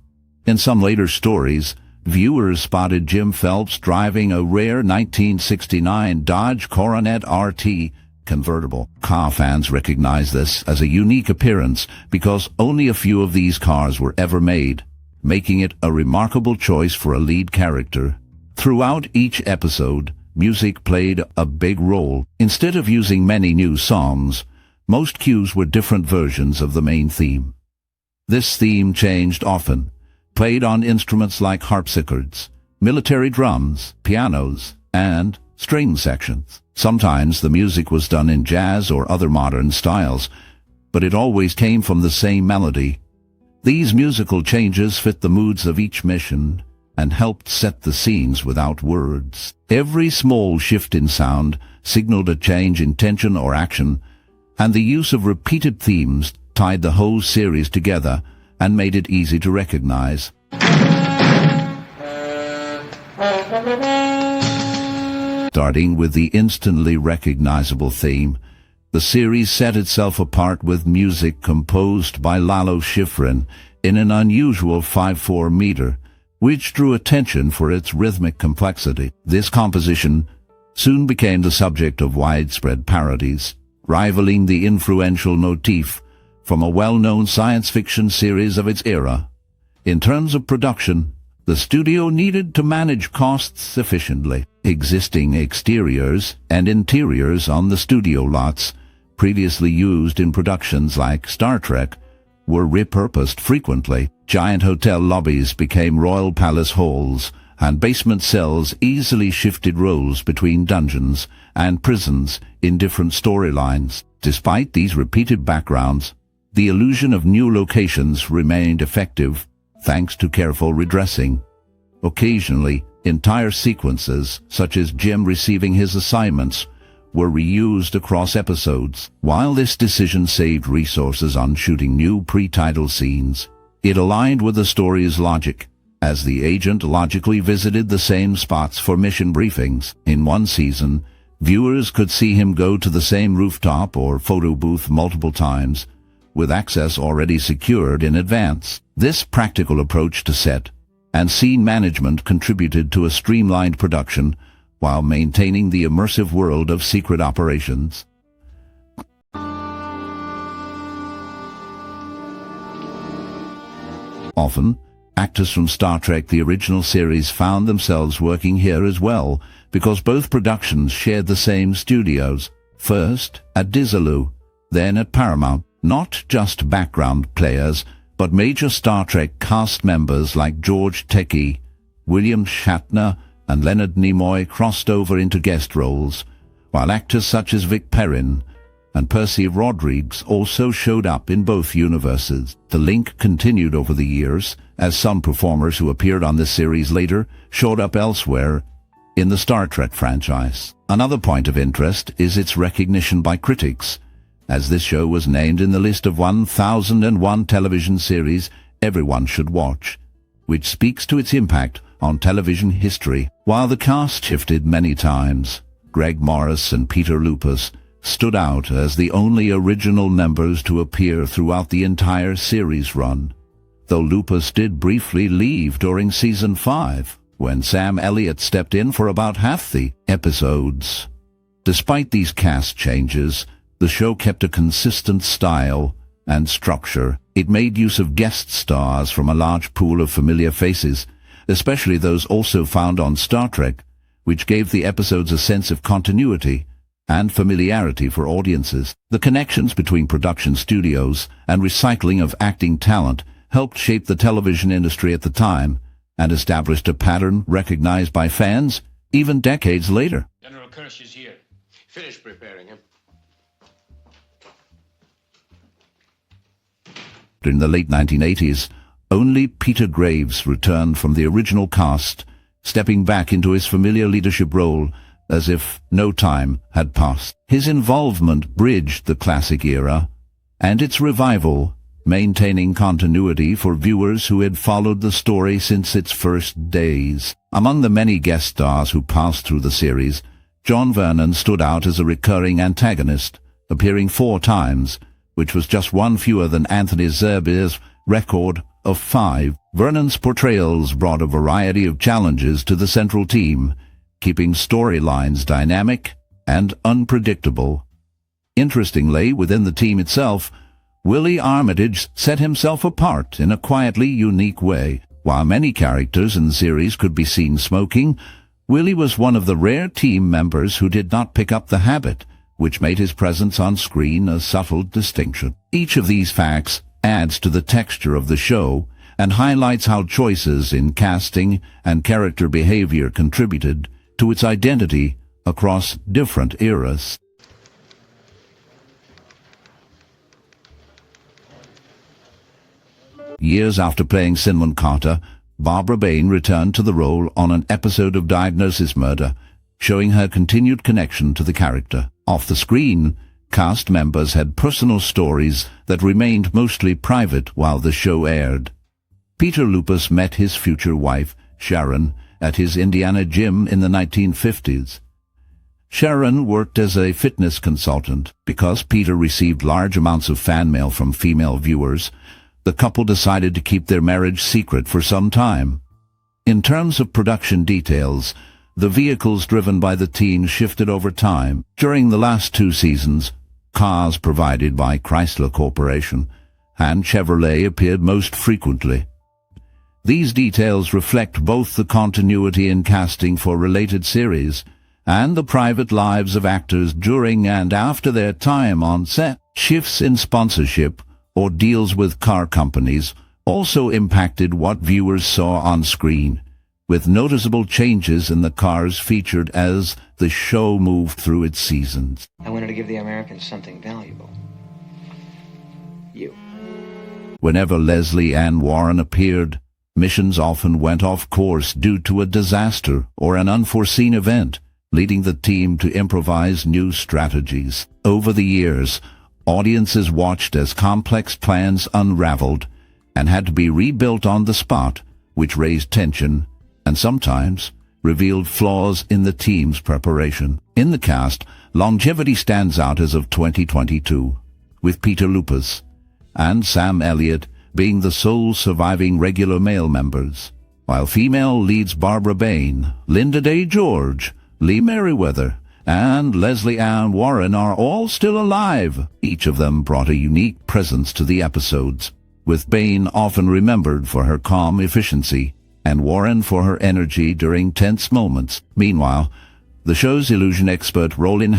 In some later stories, viewers spotted Jim Phelps driving a rare 1969 Dodge Coronet RT convertible. Car fans recognize this as a unique appearance because only a few of these cars were ever made, making it a remarkable choice for a lead character. Throughout each episode, music played a big role. Instead of using many new songs, most cues were different versions of the main theme. This theme changed often, played on instruments like harpsichords, military drums, pianos, and string sections. Sometimes the music was done in jazz or other modern styles, but it always came from the same melody. These musical changes fit the moods of each mission and helped set the scenes without words. Every small shift in sound signaled a change in tension or action, and the use of repeated themes tied the whole series together and made it easy to recognize. Starting with the instantly recognizable theme, the series set itself apart with music composed by Lalo Schifrin in an unusual 5/4 meter, which drew attention for its rhythmic complexity. This composition soon became the subject of widespread parodies, rivaling the influential motif from a well-known science fiction series of its era. In terms of production, the studio needed to manage costs efficiently. Existing exteriors and interiors on the studio lots, previously used in productions like Star Trek, were repurposed frequently. Giant hotel lobbies became royal palace halls, and basement cells easily shifted roles between dungeons and prisons in different storylines. Despite these repeated backgrounds, the illusion of new locations remained effective thanks to careful redressing. Occasionally, entire sequences, such as Jim receiving his assignments, were reused across episodes. While this decision saved resources on shooting new pre-title scenes, it aligned with the story's logic, as the agent logically visited the same spots for mission briefings. In one season, viewers could see him go to the same rooftop or photo booth multiple times, with access already secured in advance. This practical approach to set and scene management contributed to a streamlined production while maintaining the immersive world of secret operations. Often, actors from Star Trek the original series found themselves working here as well, because both productions shared the same studios, first at Disalu, then at Paramount. Not just background players, but major Star Trek cast members like George Takei, William Shatner, and Leonard Nimoy crossed over into guest roles, while actors such as Vic Perrin and Percy Rodrigues also showed up in both universes. The link continued over the years, as some performers who appeared on this series later showed up elsewhere in the Star Trek franchise. Another point of interest is its recognition by critics, as this show was named in the list of 1001 television series everyone should watch, which speaks to its impact on television history. While the cast shifted many times, Greg Morris and Peter Lupus stood out as the only original members to appear throughout the entire series run, though Lupus did briefly leave during Season 5, when Sam Elliott stepped in for about half the episodes. Despite these cast changes, the show kept a consistent style and structure. It made use of guest stars from a large pool of familiar faces, especially those also found on Star Trek, which gave the episodes a sense of continuity and familiarity for audiences. The connections between production studios and recycling of acting talent helped shape the television industry at the time and established a pattern recognized by fans even decades later. General Kirsch is here. Finish preparing him. In the late 1980s, only Peter Graves returned from the original cast, stepping back into his familiar leadership role as if no time had passed. His involvement bridged the classic era and its revival, maintaining continuity for viewers who had followed the story since its first days. Among the many guest stars who passed through the series, John Vernon stood out as a recurring antagonist, appearing 4 times, which was just one fewer than Anthony Zerbe's record of 5. Vernon's portrayals brought a variety of challenges to the central team, keeping storylines dynamic and unpredictable. Interestingly, within the team itself, Willy Armitage set himself apart in a quietly unique way. While many characters in the series could be seen smoking, Willy was one of the rare team members who did not pick up the habit, which made his presence on screen a subtle distinction. Each of these facts adds to the texture of the show and highlights how choices in casting and character behavior contributed to its identity across different eras. Years after playing Sinwin Carter, Barbara Bain returned to the role on an episode of Diagnosis Murder, showing her continued connection to the character. Off the screen, cast members had personal stories that remained mostly private while the show aired. Peter Lupus met his future wife, Sharon, at his Indiana gym in the 1950s. Sharon worked as a fitness consultant. Because Peter received large amounts of fan mail from female viewers, the couple decided to keep their marriage secret for some time. In terms of production details, the vehicles driven by the team shifted over time. During the last 2 seasons, cars provided by Chrysler Corporation and Chevrolet appeared most frequently. These details reflect both the continuity in casting for related series and the private lives of actors during and after their time on set. Shifts in sponsorship or deals with car companies also impacted what viewers saw on screen, with noticeable changes in the cars featured as the show moved through its seasons. I wanted to give the Americans something valuable. You. Whenever Lesley and Warren appeared, missions often went off course due to a disaster or an unforeseen event, leading the team to improvise new strategies. Over the years, audiences watched as complex plans unraveled and had to be rebuilt on the spot, which raised tension and sometimes revealed flaws in the team's preparation. In the cast, longevity stands out as of 2022, with Peter Lupus and Sam Elliott being the sole surviving regular male members, while female leads Barbara Bain, Lynda Day George, Lee Meriwether, and Lesley Ann Warren are all still alive. Each of them brought a unique presence to the episodes, with Bain often remembered for her calm efficiency and Warren for her energy during tense moments. Meanwhile, the show's illusion expert Rollin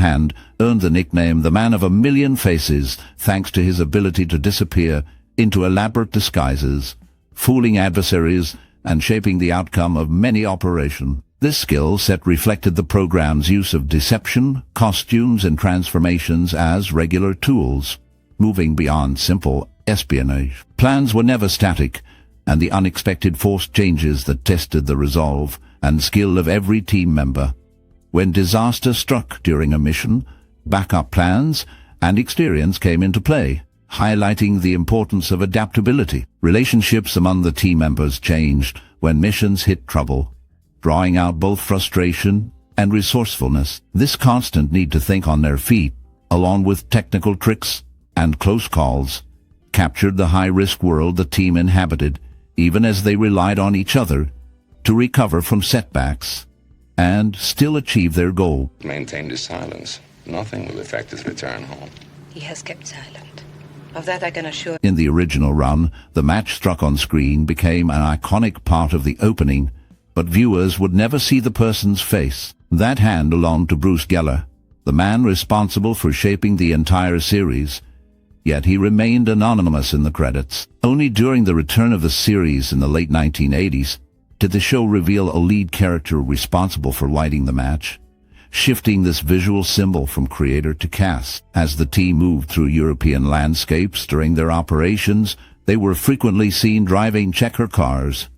earned the nickname the Man of a Million Faces thanks to his ability to disappear into elaborate disguises, fooling adversaries and shaping the outcome of many operations. This skill set reflected the program's use of deception, costumes, and transformations as regular tools, moving beyond simple espionage. Plans were never static, and the unexpected forced changes that tested the resolve and skill of every team member. When disaster struck during a mission, backup plans and experience came into play, highlighting the importance of adaptability. Relationships among the team members changed when missions hit trouble, drawing out both frustration and resourcefulness. This constant need to think on their feet, along with technical tricks and close calls, captured the high-risk world the team inhabited, even as they relied on each other to recover from setbacks. and still achieve their goal. Maintain his silence. Nothing will affect his return home. He has kept silent. Of that I can assure. In the original run, the match struck on screen became an iconic part of the opening, but viewers would never see the person's face. That hand belonged to Bruce Geller, the man responsible for shaping the entire series, yet he remained anonymous in the credits. Only during the return of the series in the late 1980s did the show reveal a lead character responsible for lighting the match, shifting this visual symbol from creator to cast. As the team moved through European landscapes during their operations, they were frequently seen driving Checker cars,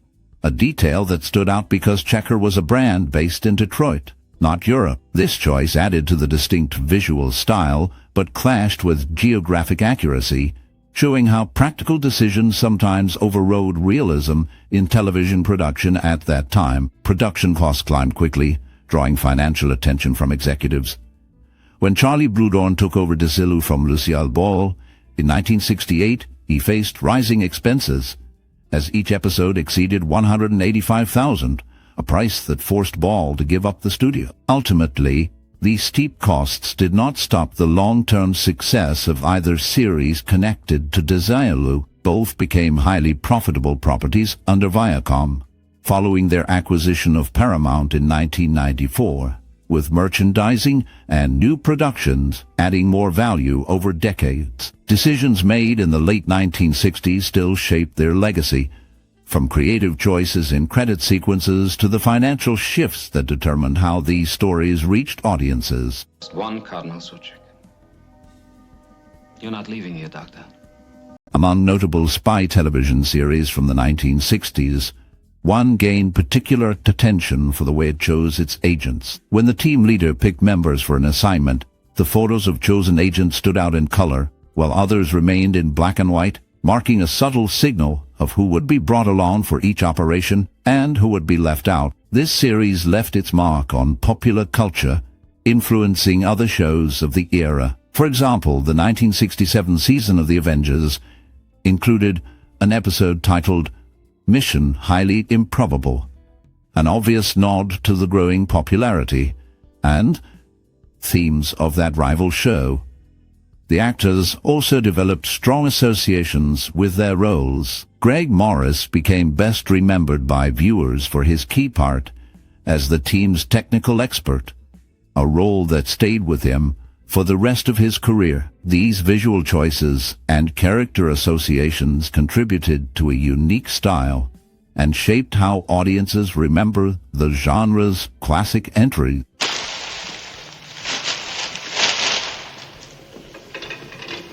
a detail that stood out because Checker was a brand based in Detroit, not Europe. This choice added to the distinct visual style, but clashed with geographic accuracy, showing how practical decisions sometimes overrode realism in television production at that time. Production costs climbed quickly, drawing financial attention from executives. When Charlie Bludorn took over Desilu from Lucille Ball in 1968, he faced rising expenses, as each episode exceeded $185,000, a price that forced Ball to give up the studio. Ultimately, these steep costs did not stop the long-term success of either series connected to Desilu. Both became highly profitable properties under Viacom, following their acquisition of Paramount in 1994, with merchandising and new productions adding more value over decades. Decisions made in the late 1960s still shaped their legacy, from creative choices in credit sequences to the financial shifts that determined how these stories reached audiences. Just one cardinal switch. You're not leaving here, Doctor. Among notable spy television series from the 1960s, one gained particular attention for the way it chose its agents. When the team leader picked members for an assignment, the photos of chosen agents stood out in color, while others remained in black and white, marking a subtle signal of who would be brought along for each operation and who would be left out. This series left its mark on popular culture, influencing other shows of the era. For example, the 1967 season of The Avengers included an episode titled Mission Highly Improbable, an obvious nod to the growing popularity and themes of that rival show. The actors also developed strong associations with their roles. Greg Morris became best remembered by viewers for his key part as the team's technical expert, a role that stayed with him for the rest of his career. These visual choices and character associations contributed to a unique style and shaped how audiences remember the genre's classic entry.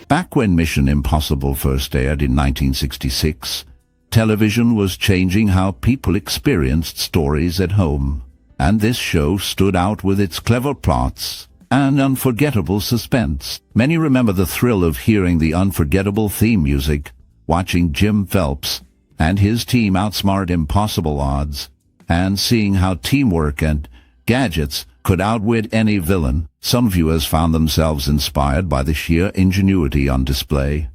Back when Mission Impossible first aired in 1966, television was changing how people experienced stories at home, and this show stood out with its clever plots and unforgettable suspense. Many remember the thrill of hearing the unforgettable theme music, watching Jim Phelps and his team outsmart impossible odds, and seeing how teamwork and gadgets could outwit any villain. Some viewers found themselves inspired by the sheer ingenuity on display,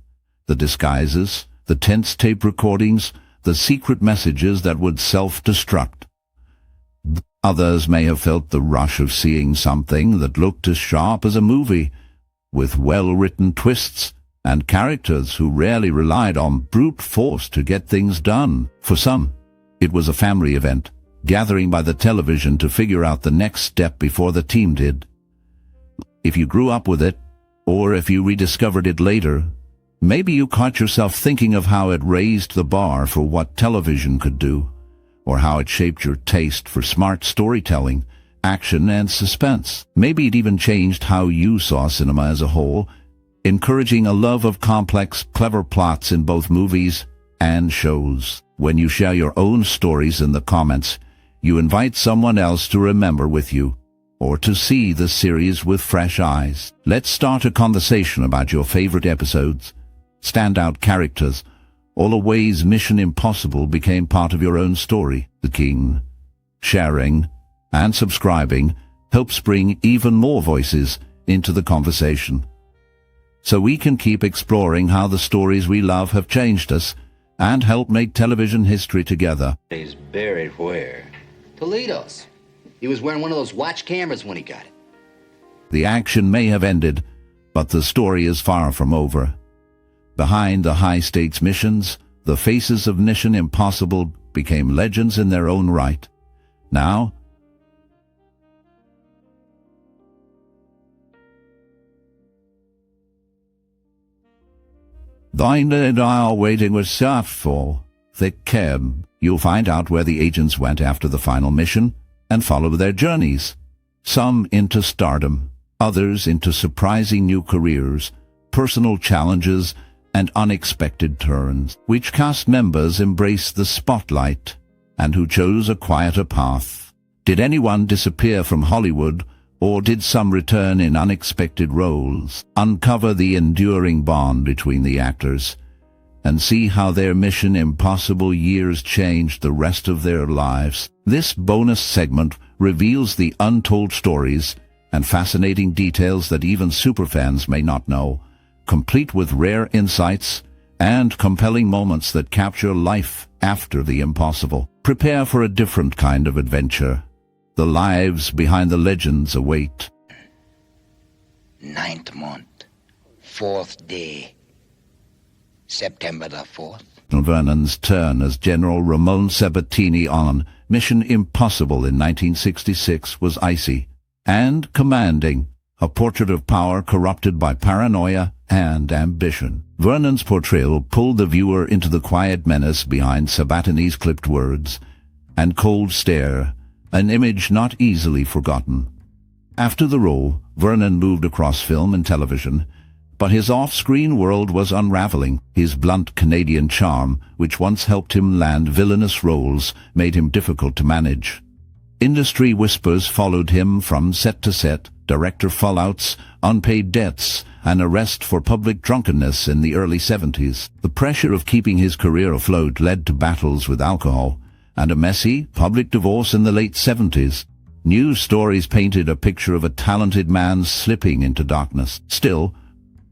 the disguises, the tense tape recordings, the secret messages that would self-destruct. Others may have felt the rush of seeing something that looked as sharp as a movie, with well-written twists and characters who rarely relied on brute force to get things done. For some, it was a family event, gathering by the television to figure out the next step before the team did. If you grew up with it, or if you rediscovered it later, maybe you caught yourself thinking of how it raised the bar for what television could do, or how it shaped your taste for smart storytelling, action, and suspense. Maybe it even changed how you saw cinema as a whole, encouraging a love of complex, clever plots in both movies and shows. When you share your own stories in the comments, you invite someone else to remember with you, or to see the series with fresh eyes. Let's start a conversation about your favorite episodes, standout characters, all the ways Mission Impossible became part of your own story. The King. Sharing and subscribing helps bring even more voices into the conversation, so we can keep exploring how the stories we love have changed us and help make television history together. He's buried where? Toledo's. He was wearing one of those watch cameras when he got it. The action may have ended, but the story is far from over. Behind the high-stakes missions, the faces of Mission Impossible became legends in their own right. Now, Lynda and I are waiting with for Vic Perrin. You'll find out where the agents went after the final mission and follow their journeys. Some into stardom, others into surprising new careers, personal challenges, and unexpected turns. Which cast members embraced the spotlight and who chose a quieter path? Did anyone disappear from Hollywood, or did some return in unexpected roles? Uncover the enduring bond between the actors and see how their Mission Impossible years changed the rest of their lives. This bonus segment reveals the untold stories and fascinating details that even superfans may not know, complete with rare insights and compelling moments that capture life after the impossible. Prepare for a different kind of adventure. The lives behind the legends await. 9th month, 4th day, September the 4th. Vernon's turn as General Ramon Sabatini on Mission Impossible in 1966 was icy and commanding, a portrait of power corrupted by paranoia and ambition. Vernon's portrayal pulled the viewer into the quiet menace behind Sabatini's clipped words and cold stare, an image not easily forgotten. After the role, Vernon moved across film and television, but his off-screen world was unraveling. His blunt Canadian charm, which once helped him land villainous roles, made him difficult to manage. Industry whispers followed him from set to set, director fallouts, unpaid debts, and arrest for public drunkenness in the early 70s. The pressure of keeping his career afloat led to battles with alcohol, and a messy, public divorce in the late 70s. News stories painted a picture of a talented man slipping into darkness. Still,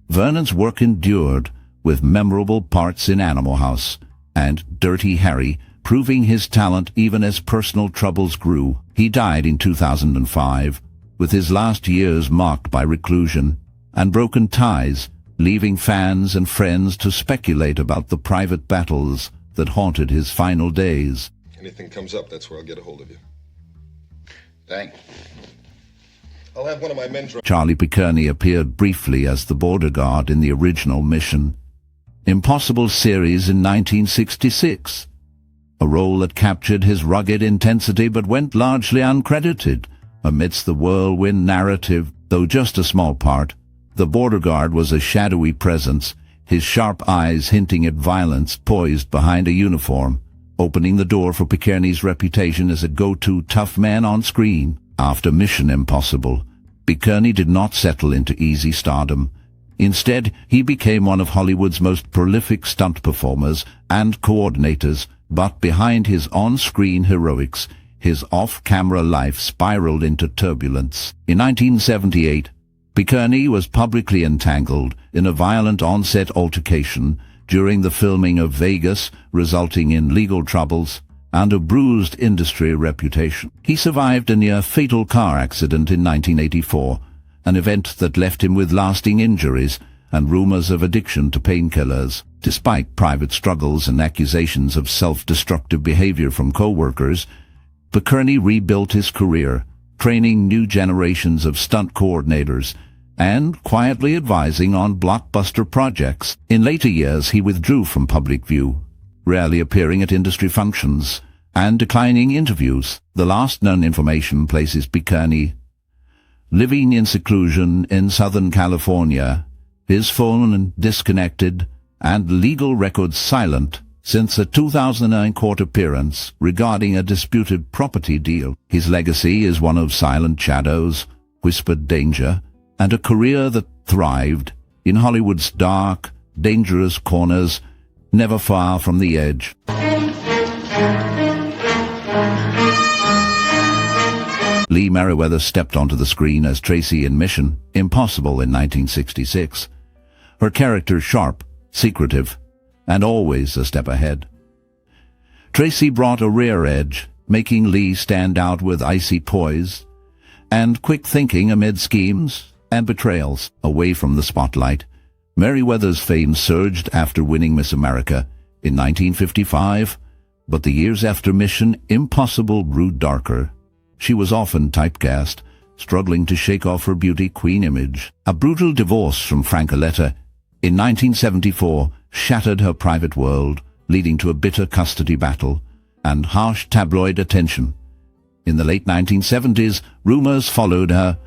Vernon's work endured, with memorable parts in Animal House and Dirty Harry, proving his talent even as personal troubles grew. He died in 2005, with his last years marked by reclusion and broken ties, leaving fans and friends to speculate about the private battles that haunted his final days. Anything comes up, that's where I'll get a hold of you. Thanks. I'll have one of my men drive. Charlie Picerni appeared briefly as the border guard in the original Mission Impossible series in 1966, a role that captured his rugged intensity but went largely uncredited amidst the whirlwind narrative. Though just a small part, the border guard was a shadowy presence, his sharp eyes hinting at violence poised behind a uniform, opening the door for Picerni's reputation as a go-to tough man on screen. After Mission Impossible, Picerni did not settle into easy stardom. Instead, he became one of Hollywood's most prolific stunt performers and coordinators, but behind his on-screen heroics, his off-camera life spiraled into turbulence. In 1978, Picerni was publicly entangled in a violent on-set altercation during the filming of Vegas, resulting in legal troubles and a bruised industry reputation. He survived a near-fatal car accident in 1984, an event that left him with lasting injuries and rumors of addiction to painkillers. Despite private struggles and accusations of self-destructive behavior from co-workers, Picerni rebuilt his career, training new generations of stunt coordinators and quietly advising on blockbuster projects. In later years, he withdrew from public view, rarely appearing at industry functions and declining interviews. The last known information places Picerni living in seclusion in Southern California, his phone disconnected and legal records silent since a 2009 court appearance regarding a disputed property deal. His legacy is one of silent shadows, whispered danger, and a career that thrived in Hollywood's dark, dangerous corners, never far from the edge. Lee Meriwether stepped onto the screen as Tracey in Mission Impossible in 1966. Her character sharp, secretive, and always a step ahead. Tracey brought a rare edge, making Lee stand out with icy poise and quick thinking amid schemes and betrayals. Away from the spotlight, Meriwether's fame surged after winning Miss America in 1955, but the years after Mission Impossible grew darker. She was often typecast, struggling to shake off her beauty queen image. A brutal divorce from Francoletta in 1974 shattered her private world, leading to a bitter custody battle and harsh tabloid attention. In the late 1970s, rumors followed her.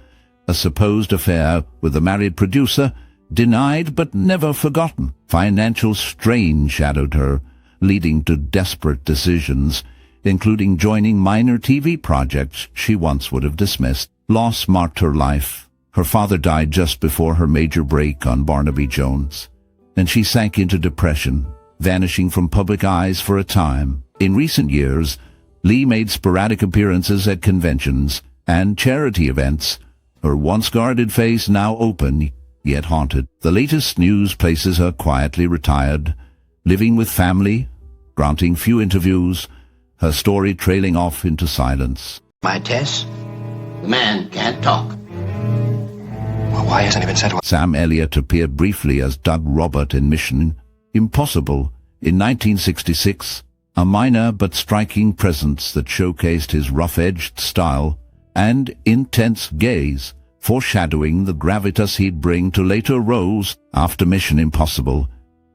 A supposed affair with a married producer, denied but never forgotten. Financial strain shadowed her, leading to desperate decisions, including joining minor TV projects she once would have dismissed. Loss marked her life. Her father died just before her major break on Barnaby Jones, and she sank into depression, vanishing from public eyes for a time. In recent years, Lee made sporadic appearances at conventions and charity events, her once guarded face now open, yet haunted. The latest news places her quietly retired, living with family, granting few interviews, her story trailing off into silence. My Tess, the man can't talk. Well, why hasn't he been sent to... Sam Elliott appeared briefly as Doug Robert in Mission Impossible in 1966, a minor but striking presence that showcased his rough-edged style and intense gaze, foreshadowing the gravitas he'd bring to later roles. After Mission Impossible,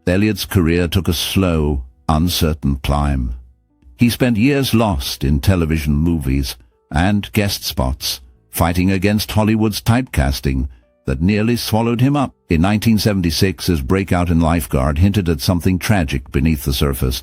Elliott's career took a slow, uncertain climb. He spent years lost in television movies and guest spots, fighting against Hollywood's typecasting that nearly swallowed him up. In 1976, his breakout in Lifeguard hinted at something tragic beneath the surface,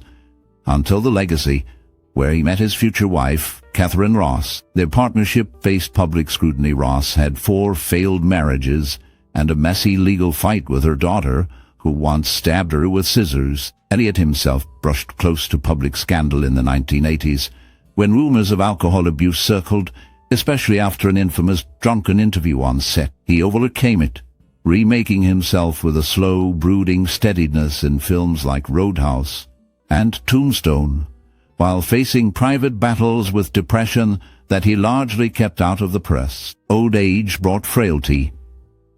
until The Legacy, where he met his future wife, Catherine Ross. Their partnership faced public scrutiny. Ross had 4 failed marriages and a messy legal fight with her daughter, who once stabbed her with scissors. Elliott himself brushed close to public scandal in the 1980s, when rumors of alcohol abuse circled, especially after an infamous drunken interview on set. He overcame it, remaking himself with a slow, brooding steadiness in films like Roadhouse and Tombstone, while facing private battles with depression that he largely kept out of the press. Old age brought frailty,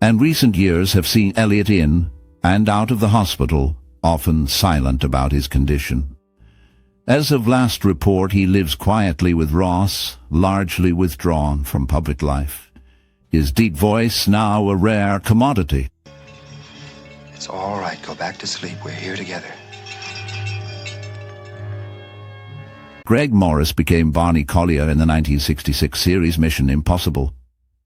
and recent years have seen Elliott in and out of the hospital, often silent about his condition. As of last report, he lives quietly with Ross, largely withdrawn from public life. His deep voice now a rare commodity. It's all right. Go back to sleep. We're here together. Greg Morris became Barney Collier in the 1966 series Mission Impossible,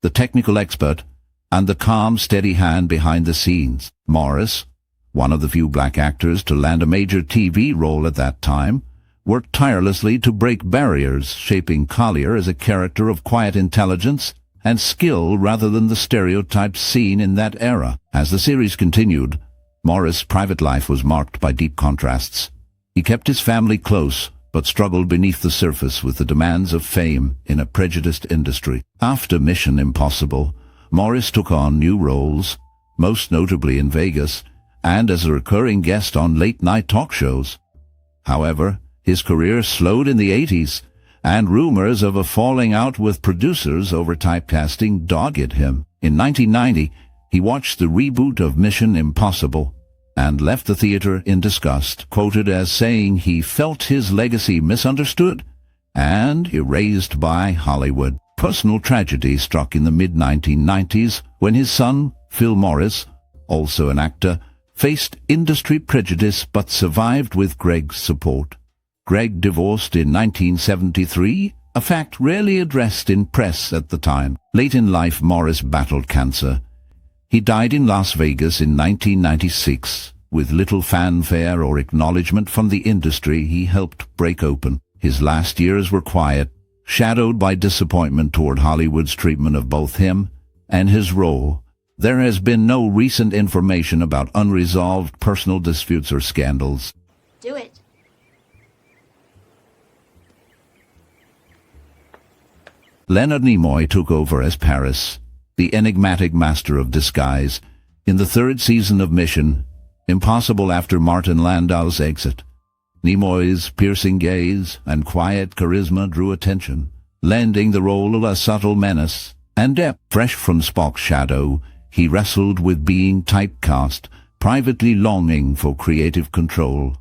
the technical expert and the calm, steady hand behind the scenes. Morris, one of the few black actors to land a major TV role at that time, worked tirelessly to break barriers, shaping Collier as a character of quiet intelligence and skill rather than the stereotypes seen in that era. As the series continued, Morris' private life was marked by deep contrasts. He kept his family close, but struggled beneath the surface with the demands of fame in a prejudiced industry. After Mission Impossible, Morris took on new roles, most notably in Vegas, and as a recurring guest on late-night talk shows. However, his career slowed in the 80s, and rumors of a falling out with producers over typecasting dogged him. In 1990, he watched the reboot of Mission Impossible and left the theater in disgust, quoted as saying he felt his legacy misunderstood and erased by Hollywood. Personal tragedy struck in the mid-1990s when his son, Phil Morris, also an actor, faced industry prejudice but survived with Greg's support. Greg divorced in 1973, a fact rarely addressed in press at the time. Late in life, Morris battled cancer. He died in Las Vegas in 1996, with little fanfare or acknowledgement from the industry he helped break open. His last years were quiet, shadowed by disappointment toward Hollywood's treatment of both him and his role. There has been no recent information about unresolved personal disputes or scandals. Do it. Leonard Nimoy took over as Paris, the enigmatic master of disguise, in the 3rd season of Mission Impossible after Martin Landau's exit. Nimoy's piercing gaze and quiet charisma drew attention, lending the role a subtle menace and depth. Fresh from Spock's shadow, he wrestled with being typecast, privately longing for creative control.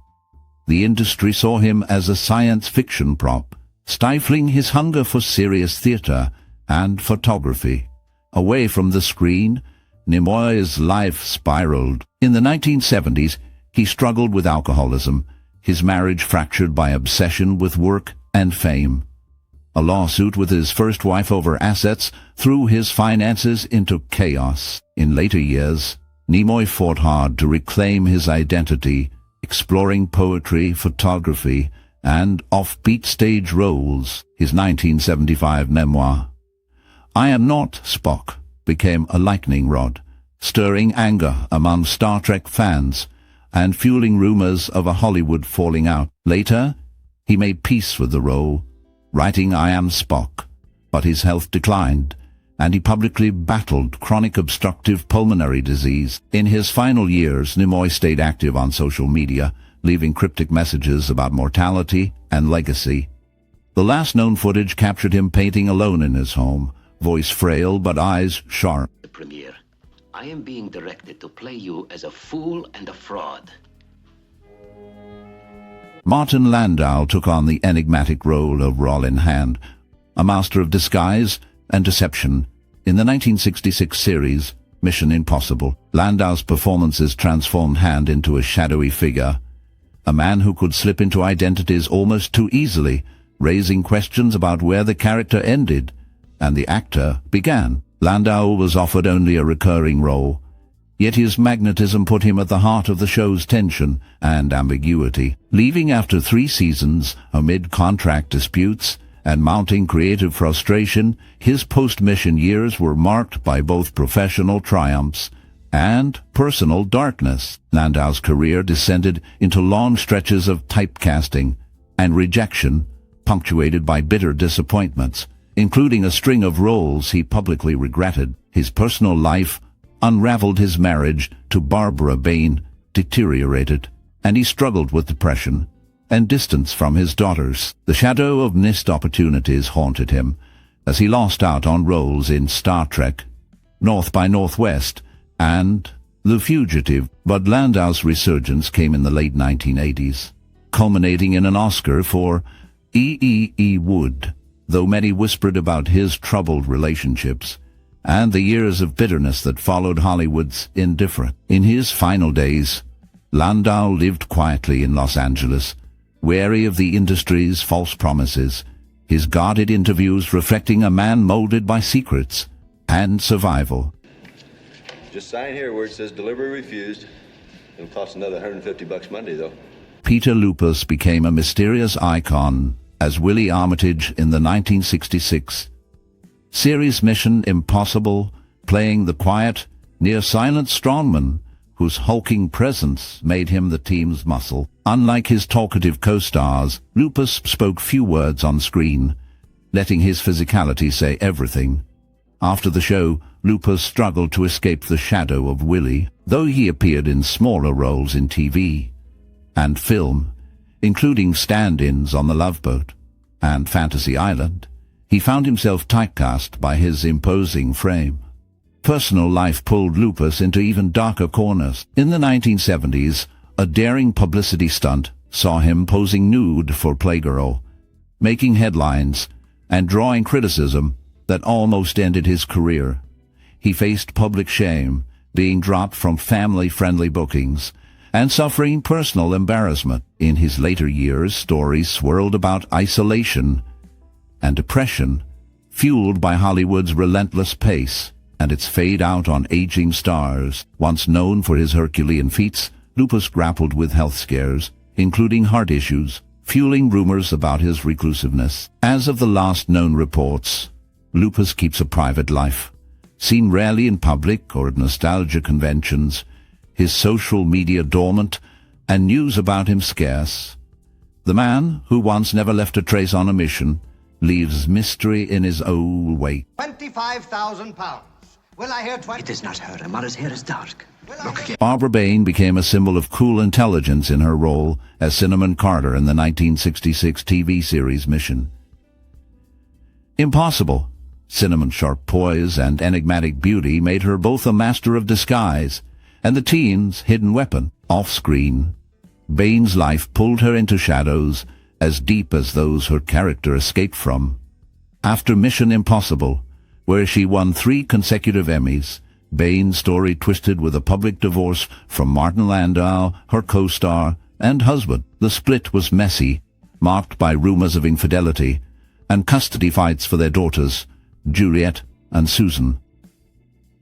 The industry saw him as a science fiction prop, stifling his hunger for serious theater and photography. Away from the screen, Nimoy's life spiraled. In the 1970s, he struggled with alcoholism, his marriage fractured by obsession with work and fame. A lawsuit with his first wife over assets threw his finances into chaos. In later years, Nimoy fought hard to reclaim his identity, exploring poetry, photography, and offbeat stage roles. His 1975 memoir, I Am Not Spock, became a lightning rod, stirring anger among Star Trek fans and fueling rumors of a Hollywood falling out. Later, he made peace with the role, writing I Am Spock, but his health declined, and he publicly battled chronic obstructive pulmonary disease. In his final years, Nimoy stayed active on social media, leaving cryptic messages about mortality and legacy. The last known footage captured him painting alone in his home, voice frail but eyes sharp. The premiere. I am being directed to play you as a fool and a fraud. Martin Landau took on the enigmatic role of Rollin, a master of disguise and deception. In the 1966 series, Mission Impossible, Landau's performances transformed Hand into a shadowy figure, a man who could slip into identities almost too easily, raising questions about where the character ended and the actor began. Landau was offered only a recurring role, yet his magnetism put him at the heart of the show's tension and ambiguity. Leaving after 3 seasons, amid contract disputes and mounting creative frustration, his post-mission years were marked by both professional triumphs and personal darkness. Landau's career descended into long stretches of typecasting and rejection, punctuated by bitter disappointments, including a string of roles he publicly regretted. His personal life unraveled. His marriage to Barbara Bain deteriorated, and he struggled with depression and distance from his daughters. The shadow of missed opportunities haunted him as he lost out on roles in Star Trek, North by Northwest, and The Fugitive. But Landau's resurgence came in the late 1980s, culminating in an Oscar for E. Wood, though many whispered about his troubled relationships and the years of bitterness that followed Hollywood's indifference. In his final days, Landau lived quietly in Los Angeles, wary of the industry's false promises, his guarded interviews reflecting a man molded by secrets and survival. Just sign here where it says delivery refused. It'll cost another $150 Monday, though. Peter Lupus became a mysterious icon as Willy Armitage in the 1966 series Mission Impossible, playing the quiet, near-silent strongman whose hulking presence made him the team's muscle. Unlike his talkative co-stars, Lupus spoke few words on screen, letting his physicality say everything. After the show, Lupus struggled to escape the shadow of Willy, though he appeared in smaller roles in TV and film, including stand-ins on The Love Boat and Fantasy Island. He found himself typecast by his imposing frame. Personal life pulled Lupus into even darker corners. In the 1970s, a daring publicity stunt saw him posing nude for Playgirl, making headlines and drawing criticism that almost ended his career. He faced public shame, being dropped from family-friendly bookings, and suffering personal embarrassment. In his later years, stories swirled about isolation and depression, fueled by Hollywood's relentless pace and its fade out on aging stars. Once known for his Herculean feats, Lupus grappled with health scares, including heart issues, fueling rumors about his reclusiveness. As of the last known reports, Lupus keeps a private life, seen rarely in public or at nostalgia conventions, his social media dormant, and news about him scarce. The man, who once never left a trace on a mission, leaves mystery in his own wake. £25,000. Will I hear 20? It is not her. Amara's hair is dark. Barbara Bain became a symbol of cool intelligence in her role as Cinnamon Carter in the 1966 TV series Mission Impossible. Cinnamon's sharp poise and enigmatic beauty made her both a master of disguise and the teen's hidden weapon. Off-screen, Bain's life pulled her into shadows as deep as those her character escaped from. After Mission Impossible, where she won 3 consecutive Emmys, Bain's story twisted with a public divorce from Martin Landau, her co-star and husband. The split was messy, marked by rumors of infidelity and custody fights for their daughters, Juliet and Susan.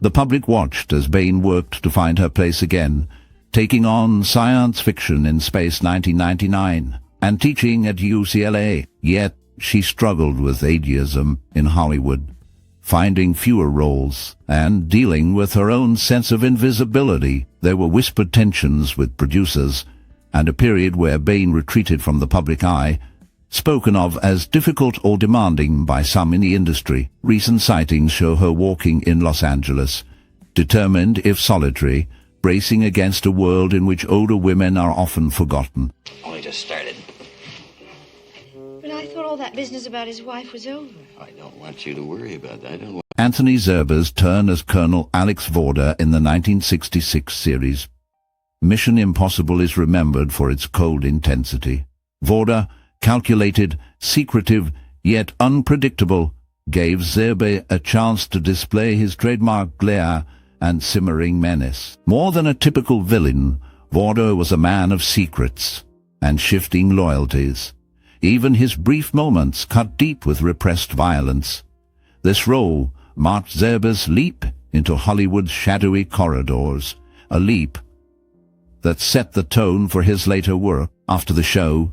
The public watched as Bain worked to find her place again, taking on science fiction in Space 1999 and teaching at UCLA. Yet she struggled with ageism in Hollywood, finding fewer roles and dealing with her own sense of invisibility. There were whispered tensions with producers and a period where Bain retreated from the public eye, spoken of as difficult or demanding by some in the industry. Recent sightings show her walking in Los Angeles, determined if solitary, bracing against a world in which older women are often forgotten. Only just started. But I thought all that business about his wife was over. I don't want you to worry about that. I don't want... Anthony Zerber's turn as Colonel Alex Vorder in the 1966 series Mission Impossible is remembered for its cold intensity. Vorder, calculated, secretive, yet unpredictable, gave Zerbe a chance to display his trademark glare and simmering menace. More than a typical villain, Vorder was a man of secrets and shifting loyalties. Even his brief moments cut deep with repressed violence. This role marked Zerbe's leap into Hollywood's shadowy corridors, a leap that set the tone for his later work. After the show,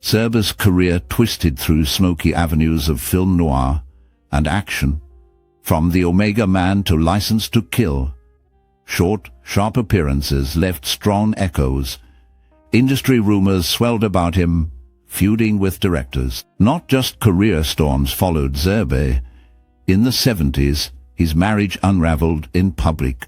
Zerbe's career twisted through smoky avenues of film noir and action, from The Omega Man to License to Kill. Short, sharp appearances left strong echoes. Industry rumors swelled about him, feuding with directors. Not just career storms followed Zerbe. In the 70s, his marriage unraveled in public,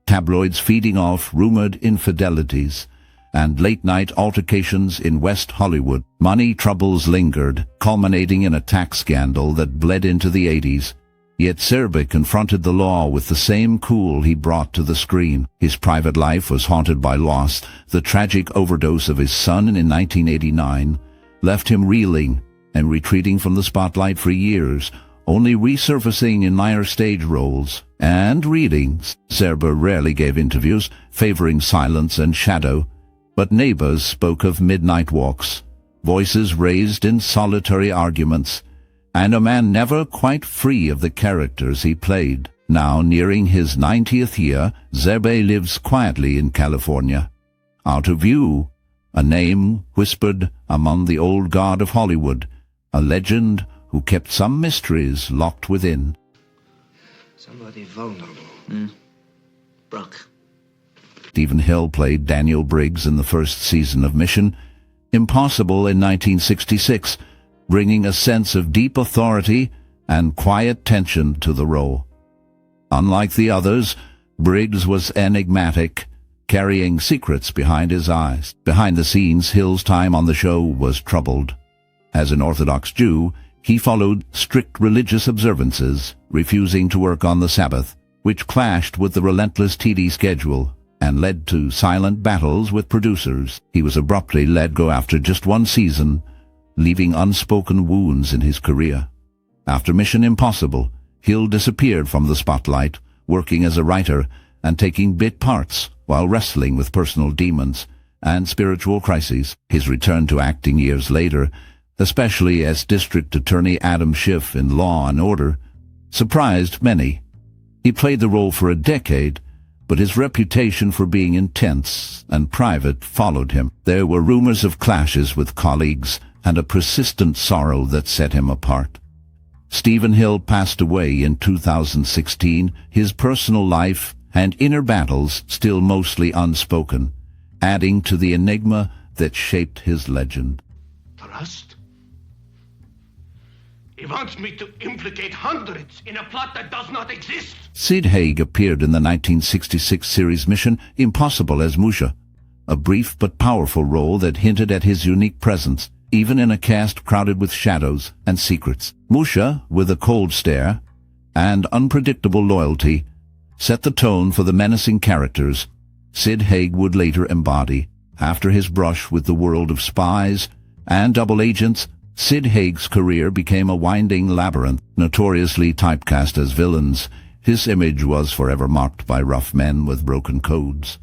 tabloids feeding off rumored infidelities, and late-night altercations in West Hollywood. Money troubles lingered, culminating in a tax scandal that bled into the 80s. Yet Zerbe confronted the law with the same cool he brought to the screen. His private life was haunted by loss. The tragic overdose of his son in 1989 left him reeling and retreating from the spotlight for years, only resurfacing in minor stage roles and readings. Zerbe rarely gave interviews, favoring silence and shadow, but neighbors spoke of midnight walks, voices raised in solitary arguments, and a man never quite free of the characters he played. Now nearing his 90th year, Zerbe lives quietly in California, out of view, a name whispered among the old guard of Hollywood, a legend who kept some mysteries locked within. Somebody vulnerable. Brooke. Stephen Hill played Daniel Briggs in the first season of Mission Impossible in 1966, bringing a sense of deep authority and quiet tension to the role. Unlike the others, Briggs was enigmatic, carrying secrets behind his eyes. Behind the scenes, Hill's time on the show was troubled. As an Orthodox Jew, he followed strict religious observances, refusing to work on the Sabbath, which clashed with the relentless TV schedule and led to silent battles with producers. He was abruptly let go after just one season, leaving unspoken wounds in his career. After Mission Impossible, Hill disappeared from the spotlight, working as a writer and taking bit parts while wrestling with personal demons and spiritual crises. His return to acting years later, especially as District Attorney Adam Schiff in Law and Order, surprised many. He played the role for a decade, but his reputation for being intense and private followed him. There were rumors of clashes with colleagues and a persistent sorrow that set him apart. Stephen Hill passed away in 2016, his personal life and inner battles still mostly unspoken, adding to the enigma that shaped his legend. Trust He wants me to implicate hundreds in a plot that does not exist. Sid Haig appeared in the 1966 series Mission Impossible as Musha, a brief but powerful role that hinted at his unique presence, even in a cast crowded with shadows and secrets. Musha, with a cold stare and unpredictable loyalty, set the tone for the menacing characters Sid Haig would later embody. After his brush with the world of spies and double agents, Sid Haig's career became a winding labyrinth. Notoriously typecast as villains, his image was forever marked by rough men with broken codes.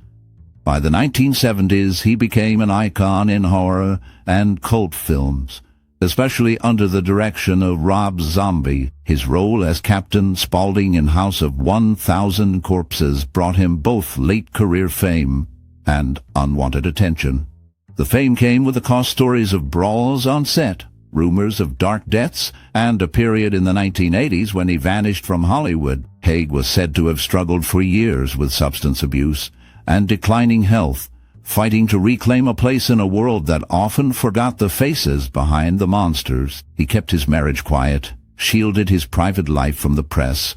By the 1970s, he became an icon in horror and cult films, especially under the direction of Rob Zombie. His role as Captain Spaulding in House of 1,000 Corpses brought him both late career fame and unwanted attention. The fame came with the cost stories of brawls on set, rumors of dark deaths, and a period in the 1980s when he vanished from Hollywood. Haig was said to have struggled for years with substance abuse and declining health, fighting to reclaim a place in a world that often forgot the faces behind the monsters. He kept his marriage quiet, shielded his private life from the press,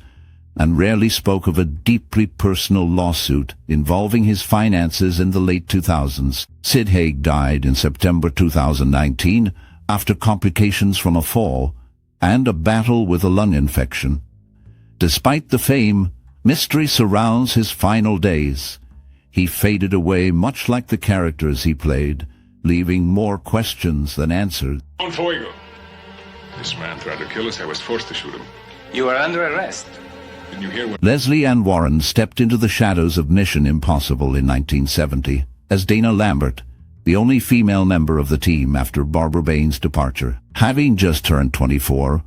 and rarely spoke of a deeply personal lawsuit involving his finances in the late 2000s. Sid Haig died in September 2019 after complications from a fall and a battle with a lung infection. Despite the fame, mystery surrounds his final days. He faded away much like the characters he played, leaving more questions than answers. On fuego. This man tried to kill us. I was forced to shoot him. You are under arrest. Didn't you hear what... Lesley Ann Warren stepped into the shadows of Mission Impossible in 1970 as Dana Lambert, the only female member of the team after Barbara Bain's departure. Having just turned 24,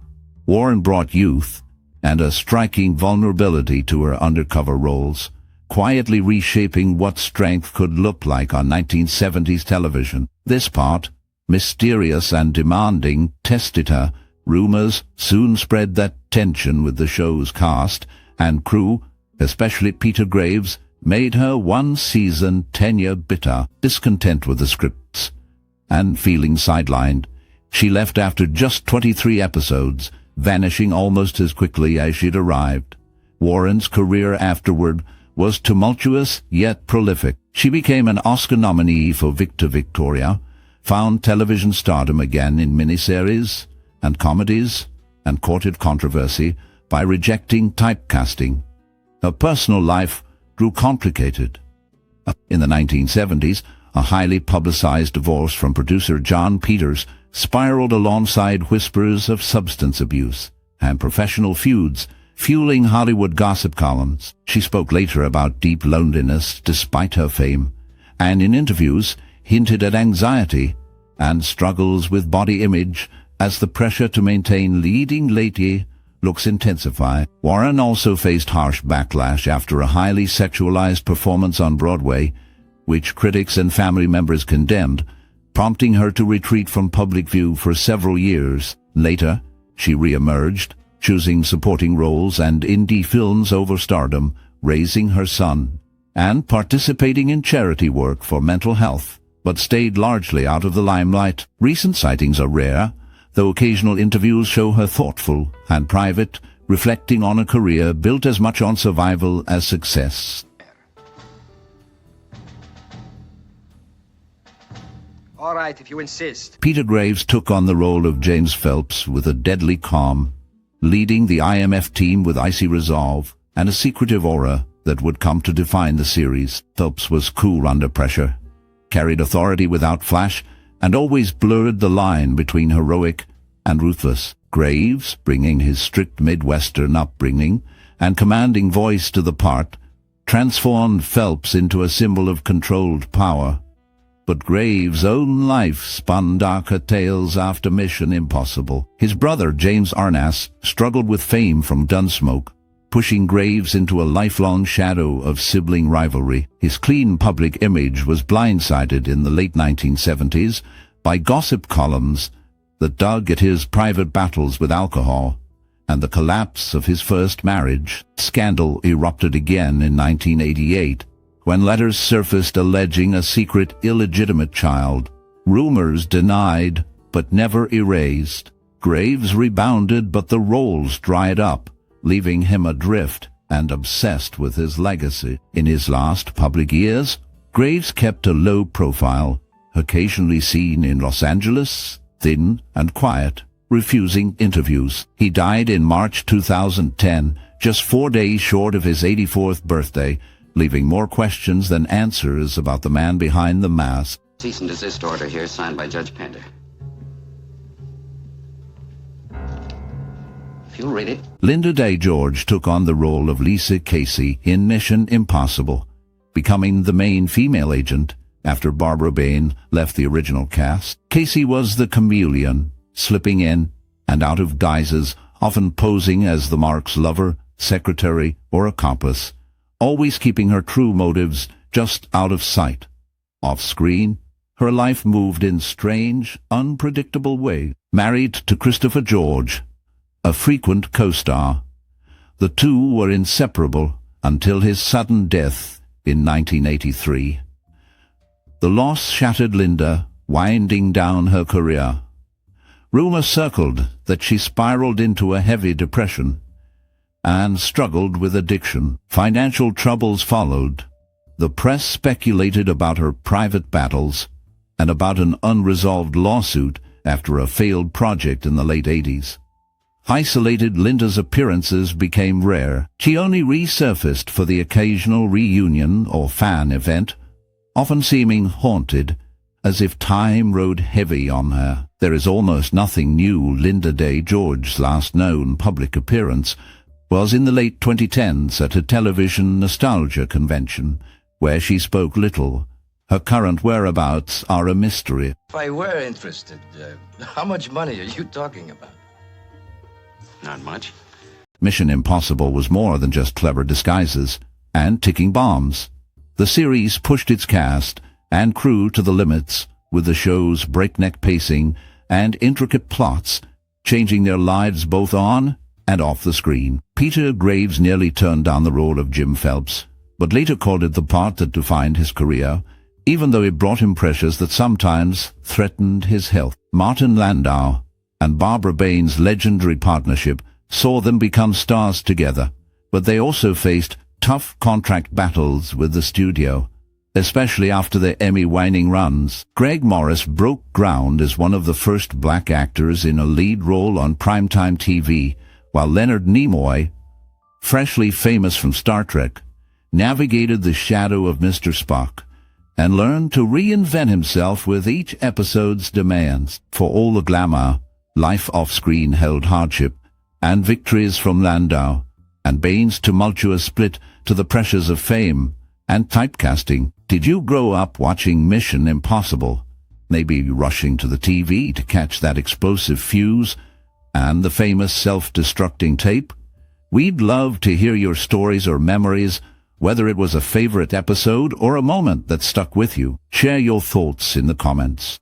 Warren brought youth and a striking vulnerability to her undercover roles, quietly reshaping what strength could look like on 1970s television. This part, mysterious and demanding, tested her. Rumors soon spread that tension with the show's cast and crew, especially Peter Graves, made her one-season tenure bitter. Discontent with the scripts and feeling sidelined, she left after just 23 episodes, vanishing almost as quickly as she'd arrived. Warren's career afterward was tumultuous yet prolific. She became an Oscar nominee for Victor Victoria, found television stardom again in miniseries and comedies, and courted controversy by rejecting typecasting. Her personal life grew complicated. In the 1970s, a highly publicized divorce from producer John Peters spiraled alongside whispers of substance abuse and professional feuds, fueling Hollywood gossip columns. She spoke later about deep loneliness despite her fame, and in interviews hinted at anxiety and struggles with body image as the pressure to maintain leading lady looks intensify. Warren also faced harsh backlash after a highly sexualized performance on Broadway, which critics and family members condemned, prompting her to retreat from public view for several years. Later, she re-emerged, choosing supporting roles and indie films over stardom, raising her son, and participating in charity work for mental health, but stayed largely out of the limelight. Recent sightings are rare, though occasional interviews show her thoughtful and private, reflecting on a career built as much on survival as success. All right, if you insist. Peter Graves took on the role of James Phelps with a deadly calm, leading the IMF team with icy resolve and a secretive aura that would come to define the series. Phelps was cool under pressure, carried authority without flash, and always blurred the line between heroic and ruthless. Graves, bringing his strict Midwestern upbringing and commanding voice to the part, transformed Phelps into a symbol of controlled power. But Graves' own life spun darker tales after Mission Impossible. His brother, James Arnaz, struggled with fame from Gunsmoke, pushing Graves into a lifelong shadow of sibling rivalry. His clean public image was blindsided in the late 1970s by gossip columns that dug at his private battles with alcohol and the collapse of his first marriage. Scandal erupted again in 1988 when letters surfaced alleging a secret illegitimate child. Rumors denied but never erased, Graves rebounded, but the roles dried up, leaving him adrift and obsessed with his legacy. In his last public years, Graves kept a low profile, occasionally seen in Los Angeles, thin and quiet, refusing interviews. He died in March 2010, just 4 days short of his 84th birthday, leaving more questions than answers about the man behind the mask. Cease and desist order here, signed by Judge Pender. If you'll read it. Lynda Day George took on the role of Lisa Casey in Mission Impossible, becoming the main female agent after Barbara Bain left the original cast. Casey was the chameleon, slipping in and out of guises, often posing as the Mark's lover, secretary, or accomplice, always keeping her true motives just out of sight. Off-screen, her life moved in strange, unpredictable ways. Married to Christopher George, a frequent co-star, the two were inseparable until his sudden death in 1983. The loss shattered Lynda, winding down her career. Rumor circled that she spiraled into a heavy depression and struggled with addiction. Financial troubles followed. The press speculated about her private battles and about an unresolved lawsuit after a failed project in the late 80s. Isolated Lynda's appearances became rare. She only resurfaced for the occasional reunion or fan event, often seeming haunted, as if time rode heavy on her. There is almost nothing new. Lynda Day George's last known public appearance was in the late 2010s at a television nostalgia convention, where she spoke little. Her current whereabouts are a mystery. If I were interested, how much money are you talking about? Not much. Mission Impossible was more than just clever disguises and ticking bombs. The series pushed its cast and crew to the limits with the show's breakneck pacing and intricate plots, changing their lives both on and off the screen. Peter Graves nearly turned down the role of Jim Phelps, but later called it the part that defined his career, even though it brought him pressures that sometimes threatened his health. Martin Landau and Barbara Bain's legendary partnership saw them become stars together, but they also faced tough contract battles with the studio, especially after their Emmy-winning runs. Greg Morris broke ground as one of the first black actors in a lead role on primetime TV, while Leonard Nimoy, freshly famous from Star Trek, navigated the shadow of Mr. Spock and learned to reinvent himself with each episode's demands. For all the glamour, life off-screen held hardship, and victories from Landau, and Bain's tumultuous split to the pressures of fame and typecasting. Did you grow up watching Mission Impossible, maybe rushing to the TV to catch that explosive fuse and the famous self-destructing tape? We'd love to hear your stories or memories, whether it was a favorite episode or a moment that stuck with you. Share your thoughts in the comments.